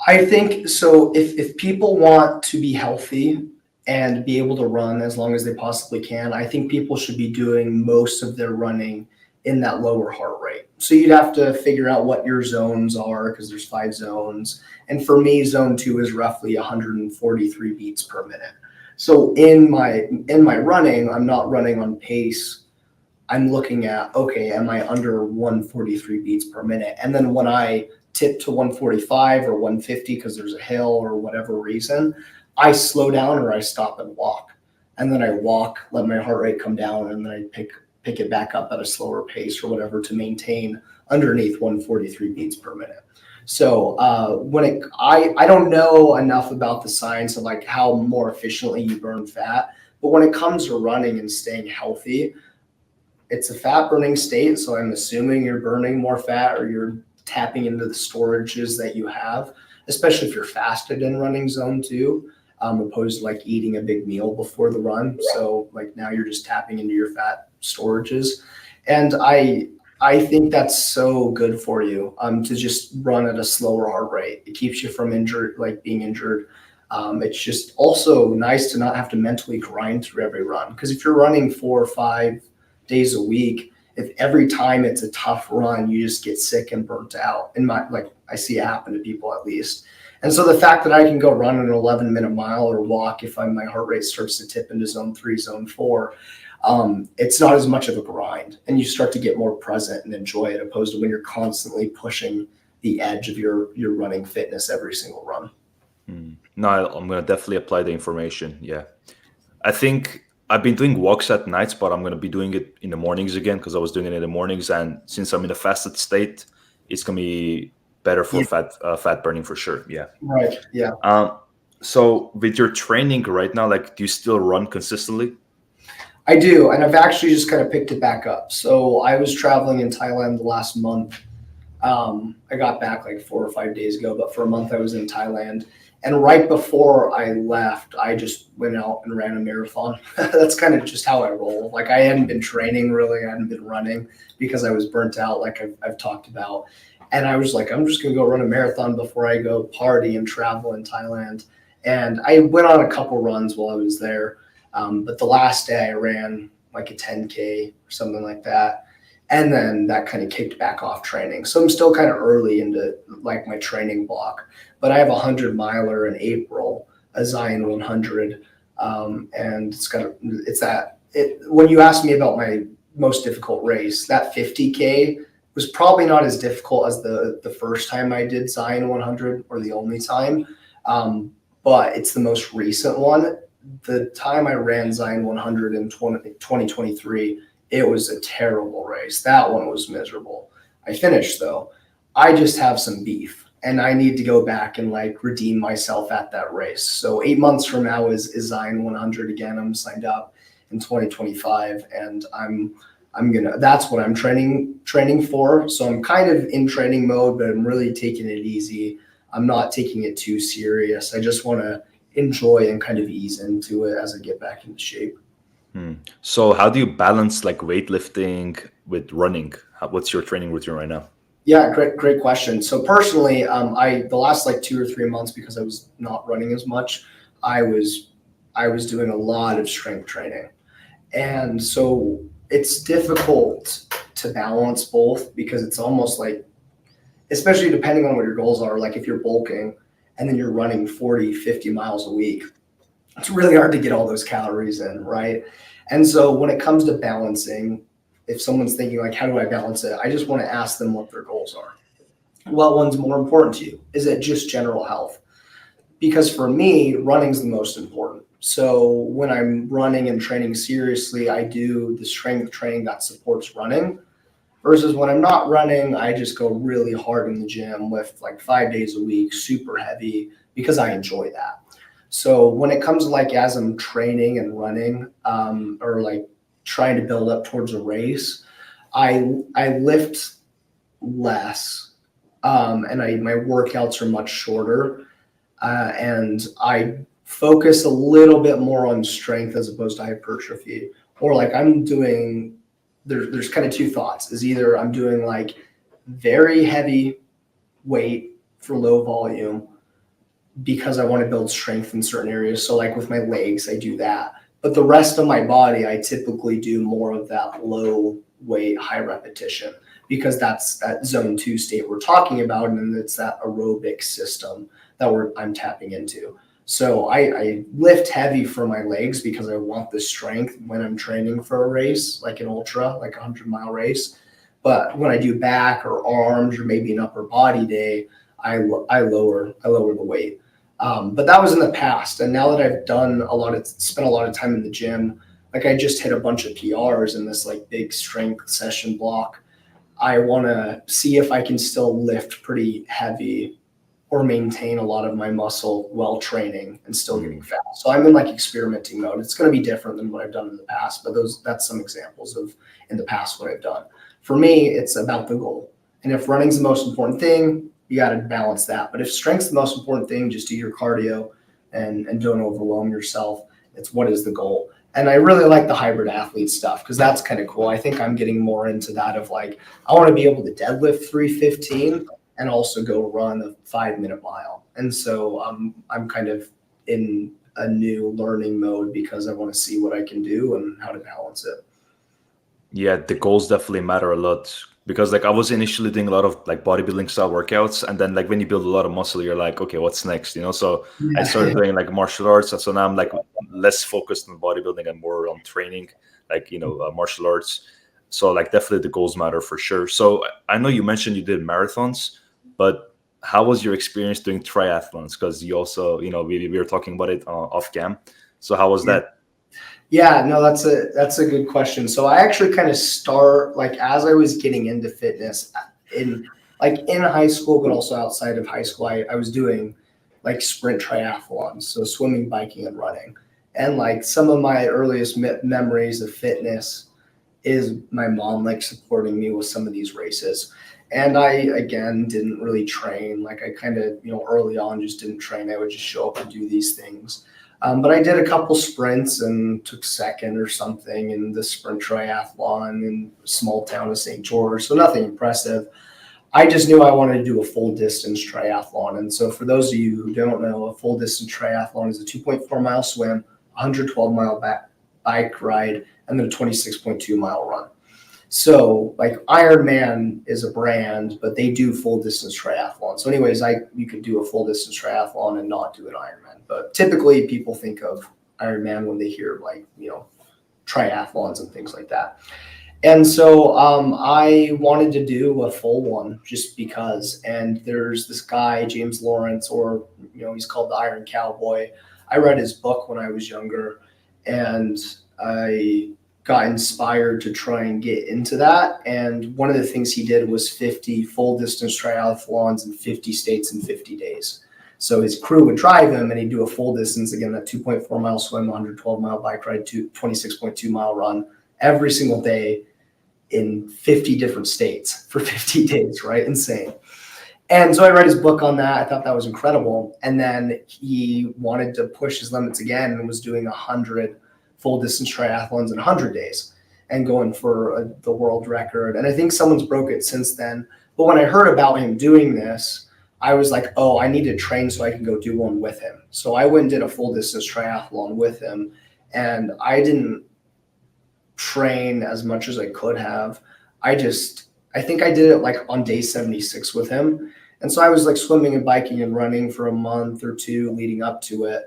I think so. If people want to be healthy and be able to run as long as they possibly can, I think people should be doing most of their running in that lower heart rate. So you'd have to figure out what your zones are because there's 5 zones. And for me, zone 2 is roughly 143 beats per minute. So in my running, I'm not running on pace. I'm looking at, okay, am I under 143 beats per minute? And then when I tip to 145 or 150 because there's a hill or whatever reason, I slow down or I stop and walk. And then I walk, let my heart rate come down, and then I pick it back up at a slower pace or whatever to maintain underneath 143 beats per minute. So I don't know enough about the science of like how more efficiently you burn fat, but when it comes to running and staying healthy, it's a fat burning state. So I'm assuming you're burning more fat or you're tapping into the storages that you have, especially if you're fasted in running zone 2. Opposed to like eating a big meal before the run. So like now you're just tapping into your fat storages. And I think that's so good for you to just run at a slower heart rate. It keeps you from being injured. It's just also nice to not have to mentally grind through every run. Because if you're running 4 or 5 days a week, if every time it's a tough run, you just get sick and burnt out. I see it happen to people at least. And so the fact that I can go run an 11-minute mile or walk if my heart rate starts to tip into zone 3, zone 4, it's not as much of a grind, and you start to get more present and enjoy it, opposed to when you're constantly pushing the edge of your running fitness every single run. No, I'm going to definitely apply the information. Yeah. I think I've been doing walks at nights, but I'm going to be doing it in the mornings again because I was doing it in the mornings. And since I'm in a fasted state, it's going to be better for fat burning for sure. Yeah. Right. Yeah. So with your training right now, like, do you still run consistently? I do. And I've actually just kind of picked it back up. So I was traveling in Thailand the last month. I got back like 4 or 5 days ago, but for a month I was in Thailand. And right before I left, I just went out and ran a marathon. That's kind of just how I roll. Like I hadn't been training really. I hadn't been running because I was burnt out, like I've talked about. And I was like, I'm just going to go run a marathon before I go party and travel in Thailand. And I went on a couple runs while I was there. But the last day I ran like a 10K or something like that. And then that kind of kicked back off training. So I'm still kind of early into like my training block. But I have a 100-miler in April, a Zion 100. And when you asked me about my most difficult race, that 50K was probably not as difficult as the first time I did Zion 100 or the only time, but it's the most recent one. The time I ran Zion 100 in 2023, it was a terrible race. That one was miserable. I finished though. I just have some beef and I need to go back and like redeem myself at that race. So 8 months from now is Zion 100 again. I'm signed up in 2025 and that's what I'm training for. So I'm kind of in training mode, but I'm really taking it easy. I'm not taking it too serious. I just want to enjoy and kind of ease into it as I get back into shape. So how do you balance like weightlifting with running? What's your training routine right now? Yeah, great question. So personally, the last like 2 or 3 months, because I was not running as much, I was doing a lot of strength training. And so it's difficult to balance both because it's almost like, especially depending on what your goals are, like if you're bulking and then you're running 40, 50 miles a week, it's really hard to get all those calories in, right? And so when it comes to balancing, if someone's thinking like, how do I balance it? I just want to ask them what their goals are. What one's more important to you? Is it just general health? Because for me, running's the most important. So when I'm running and training seriously, I do the strength training that supports running. Versus when I'm not running, I just go really hard in the gym, lift like 5 days a week, super heavy, because I enjoy that. So when it comes to like as I'm training and running, or like trying to build up towards a race, I lift less, and my workouts are much shorter, and I focus a little bit more on strength as opposed to hypertrophy. Or like I'm doing, there's kind of two thoughts. Is either I'm doing like very heavy weight for low volume because I want to build strength in certain areas. So like with my legs, I do that. But the rest of my body, I typically do more of that low weight, high repetition. because that's that zone 2 state we're talking about, and then it's that aerobic system that I'm tapping into. So I lift heavy for my legs because I want the strength when I'm training for a race, like an ultra, like a 100-mile race. But when I do back or arms or maybe an upper body day, I lower the weight. But that was in the past, and now that I've spent a lot of time in the gym, like I just hit a bunch of PRs in this like big strength session block. I want to see if I can still lift pretty heavy or maintain a lot of my muscle while training and still getting fat. So I'm in like experimenting mode. It's going to be different than what I've done in the past, but that's some examples of in the past what I've done. For me, it's about the goal. And if running's the most important thing, you got to balance that. But if strength's the most important thing, just do your cardio and don't overwhelm yourself. It's what is the goal. And I really like the hybrid athlete stuff because that's kind of cool. I think I'm getting more into that of like, I want to be able to deadlift 315 and also go run a 5-minute mile. And so I'm kind of in a new learning mode because I want to see what I can do and how to balance it. Yeah, the goals definitely matter a lot because like I was initially doing a lot of like bodybuilding style workouts, and then like when you build a lot of muscle, you're like, okay, what's next? So I started doing like martial arts, and so now I'm like less focused on bodybuilding and more on training, like martial arts. So like definitely the goals matter for sure. So I know you mentioned you did marathons, but how was your experience doing triathlons? Because you also we were talking about it off cam. So how was that? Yeah, no, that's a good question. So I actually kind of start like as I was getting into fitness in high school, but also outside of high school, I was doing like sprint triathlons, so swimming, biking, and running. And like some of my earliest memories of fitness is my mom like supporting me with some of these races. And I again didn't really train. Like I kind of early on just didn't train. I would just show up and do these things. But I did a couple sprints and took second or something in the sprint triathlon in a small town of St. George. So nothing impressive. I just knew I wanted to do a full distance triathlon. And so for those of you who don't know, a full distance triathlon is a 2.4-mile swim, 112-mile bike ride, and then a 26.2-mile run. So like Ironman is a brand, but they do full distance triathlon. So anyways, you could do a full distance triathlon and not do an Ironman. But typically people think of Ironman when they hear like, triathlons and things like that. And so I wanted to do a full one just because, and there's this guy, James Lawrence, or, he's called the Iron Cowboy. I read his book when I was younger, and I got inspired to try and get into that. And one of the things he did was 50 full distance triathlons in 50 states in 50 days. So his crew would drive him and he'd do a full distance, again, that 2.4-mile swim, 112-mile bike ride, 26.2-mile run every single day in 50 different states for 50 days, right? Insane. And so I read his book on that. I thought that was incredible. And then he wanted to push his limits again and was doing 100 full distance triathlons in 100 days and going for the world record. And I think someone's broke it since then. But when I heard about him doing this, I was like, oh, I need to train so I can go do one with him. So I went and did a full distance triathlon with him. And I didn't train as much as I could have. I think I did it like on day 76 with him. And so I was like swimming and biking and running for a month or two leading up to it.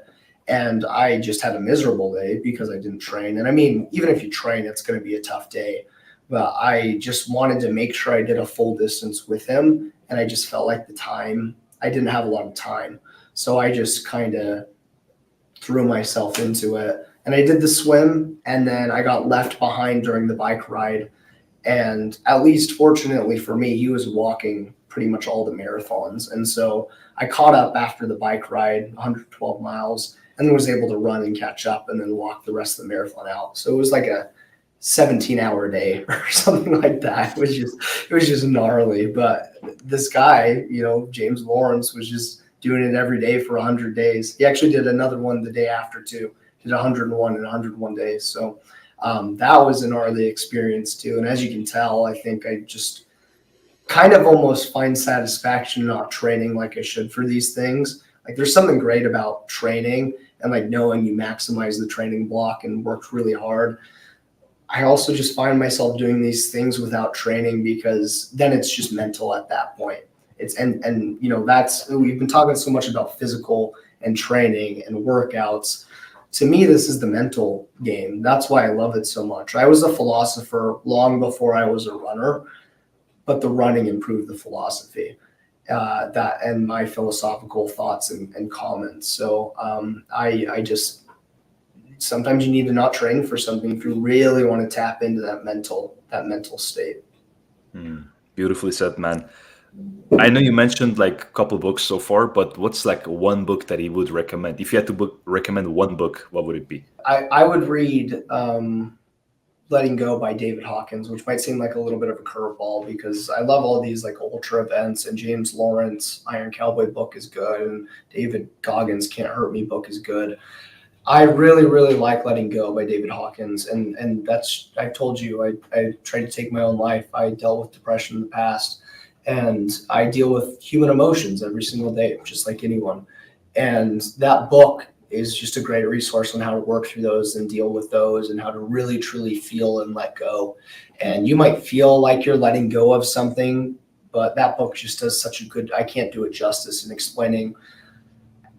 And I just had a miserable day because I didn't train. And I mean, even if you train, it's going to be a tough day. But I just wanted to make sure I did a full distance with him. And I just felt like I didn't have a lot of time. So I just kind of threw myself into it. And I did the swim, and then I got left behind during the bike ride. And at least fortunately for me, he was walking pretty much all the marathons. And so I caught up after the bike ride, 112 miles, and then was able to run and catch up and then walk the rest of the marathon out. So it was like a 17-hour day or something like that. It was just gnarly. But this guy, James Lawrence, was just doing it every day for 100 days. He actually did another one the day after too. Did 101 in 101 days. So that was a gnarly experience too. And as you can tell, I think I just kind of almost find satisfaction not training like I should for these things. Like there's something great about training and like knowing you maximize the training block and worked really hard. I also just find myself doing these things without training, because then it's just mental at that point. And that's, we've been talking so much about physical and training and workouts. To me, this is the mental game. That's why I love it so much. I was a philosopher long before I was a runner, but the running improved the philosophy, that and my philosophical thoughts and comments. So I just, sometimes you need to not train for something if you really want to tap into that mental state. Beautifully said, man. I know you mentioned like a couple books so far, but what's like one book that you would recommend? If you had to recommend one book, what would it be? I would read Letting Go by David Hawkins, which might seem like a little bit of a curveball, because I love all these like ultra events, and James Lawrence Iron Cowboy book is good, and David Goggins Can't Hurt Me book is good. I really, really like Letting Go by David Hawkins. And that's, I told you, I tried to take my own life. I dealt with depression in the past, and I deal with human emotions every single day, just like anyone. And that book is just a great resource on how to work through those and deal with those, and how to really, truly feel and let go. And you might feel like you're letting go of something, but that book just does such a good, I can't do it justice in explaining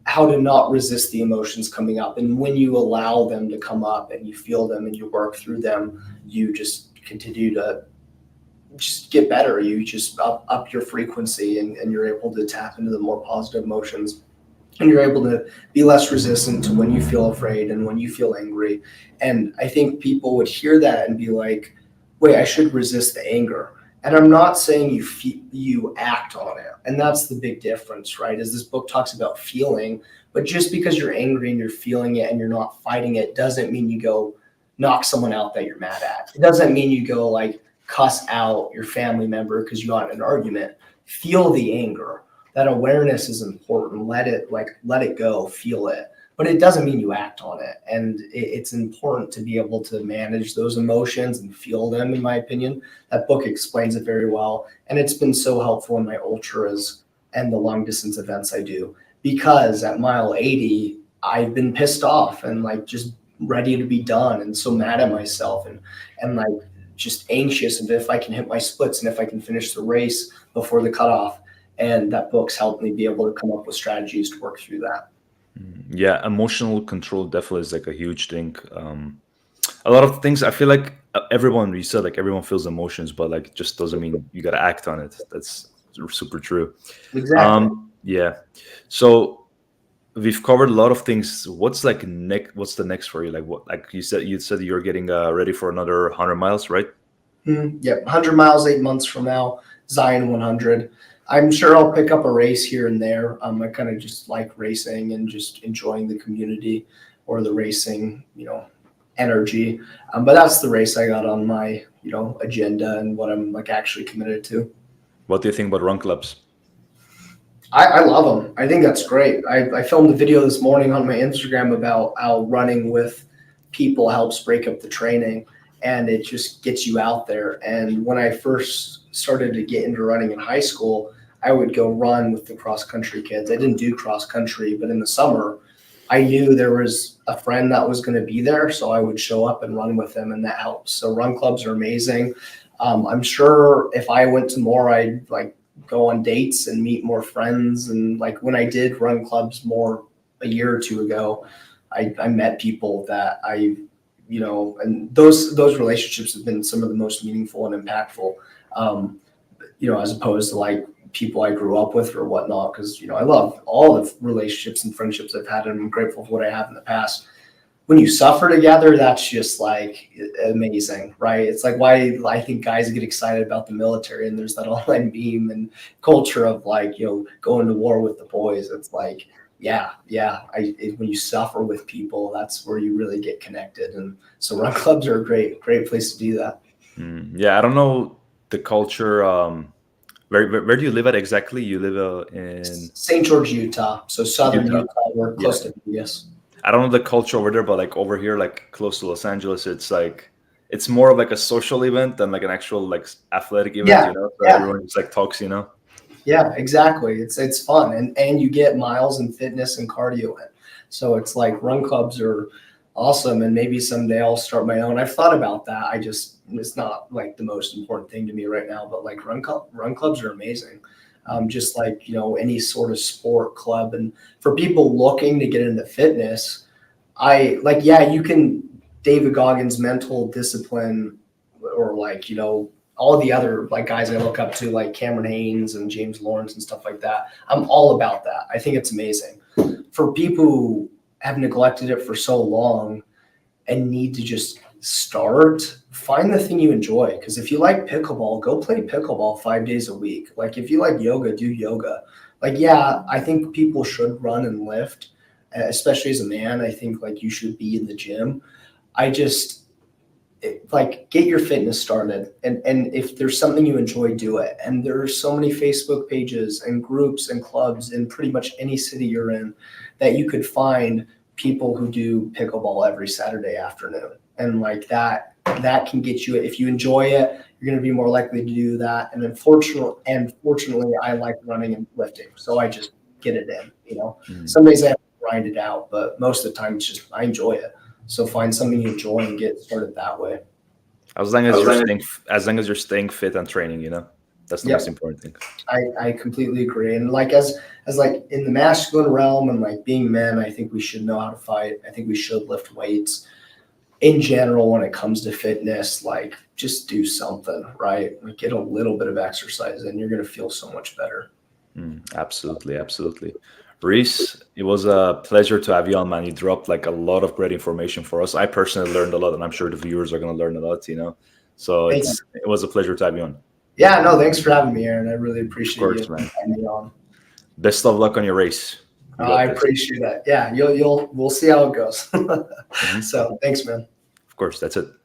how to not resist the emotions coming up. And when you allow them to come up and you feel them and you work through them, you just continue to just get better. You just up your frequency, and you're able to tap into the more positive emotions, and you're able to be less resistant to when you feel afraid and when you feel angry. And I think people would hear that and be like, wait, I should resist the anger. And I'm not saying you act on it. And that's the big difference, right? Is this book talks about feeling, but just because you're angry and you're feeling it and you're not fighting it doesn't mean you go knock someone out that you're mad at. It doesn't mean you go like cuss out your family member because you got in an argument. Feel the anger. That awareness is important. Let it go, feel it. But it doesn't mean you act on it. And it's important to be able to manage those emotions and feel them, in my opinion. That book explains it very well. And it's been so helpful in my ultras and the long distance events I do. Because at mile 80, I've been pissed off and like just ready to be done, and so mad at myself, and like just anxious, and if I can hit my splits and if I can finish the race before the cutoff. And that book's helped me be able to come up with strategies to work through that. Yeah, emotional control definitely is like a huge thing. A lot of things, I feel like everyone, you said like everyone feels emotions, but like just doesn't mean you got to act on it. That's super true. Exactly. Yeah. So we've covered a lot of things. What's like next? What's the next for you? Like what? Like you said you're getting ready for another 100 miles, right? Yep, 100 miles, 8 months from now, Zion 100. I'm sure I'll pick up a race here and there. I kind of just like racing and just enjoying the community or the racing, energy. But that's the race I got on my, agenda and what I'm like actually committed to. What do you think about run clubs? I love them. I think that's great. I filmed a video this morning on my Instagram about how running with people helps break up the training, and it just gets you out there. And when I first started to get into running in high school, I would go run with the cross country kids. I didn't do cross country, but in the summer, I knew there was a friend that was going to be there, so I would show up and run with them, and that helps. So run clubs are amazing. I'm sure if I went to more, I'd like go on dates and meet more friends. And like when I did run clubs more a year or two ago, I met people that and those relationships have been some of the most meaningful and impactful, as opposed to like people I grew up with or whatnot. Because, I love all the relationships and friendships I've had, and I'm grateful for what I have in the past. When you suffer together, that's just like amazing, right? It's like why I think guys get excited about the military, and there's that online meme and culture of like, going to war with the boys. It's like, yeah. When you suffer with people, that's where you really get connected. And so run clubs are a great place to do that. Yeah, I don't know the culture. Where do you live at exactly? You live in St. George, Utah. So southern Utah. Utah, we're Yeah. close to Vegas. I don't know the culture over there, but like over here, like close to Los Angeles, it's more of like a social event than like an actual like athletic event, So everyone just like talks, Yeah, exactly. It's fun, and you get miles and fitness and cardio in. So it's like run clubs are Awesome. And maybe someday I'll start my own. I've thought about that. It's not like the most important thing to me right now, but like run clubs are amazing. Just like, any sort of sport club. And for people looking to get into fitness, you can, David Goggins' mental discipline, or like, all the other like guys I look up to, like Cameron Haynes and James Lawrence and stuff like that. I'm all about that. I think it's amazing. For people who have neglected it for so long and need to just start, find the thing you enjoy. Because if you like pickleball, go play pickleball 5 days a week. Like if you like yoga, do yoga. Like, yeah, I think people should run and lift, especially as a man. I think like you should be in the gym. Get your fitness started, and if there's something you enjoy, do it. And there are so many Facebook pages and groups and clubs in pretty much any city you're in that you could find people who do pickleball every Saturday afternoon. And like that can get you, if you enjoy it, you're going to be more likely to do that. And fortunately, I like running and lifting, so I just get it in. Some days I have to grind it out, but most of the time it's just I enjoy it. So find something you enjoy and get started that way. As long as you're staying fit and training, that's the most important thing. I completely agree. And like as like in the masculine realm and like being men, I think we should know how to fight. I think we should lift weights. In general, when it comes to fitness, like just do something, right? Like get a little bit of exercise and you're gonna feel so much better. Absolutely. Reese, it was a pleasure to have you on, man. You dropped like a lot of great information for us. I personally learned a lot, and I'm sure the viewers are going to learn a lot, So it was a pleasure to have you on. Yeah, no, thanks for having me, Arin. I really appreciate you having me on. Best of luck on your race. I appreciate that. Yeah, we'll see how it goes. So thanks, man. Of course, that's it.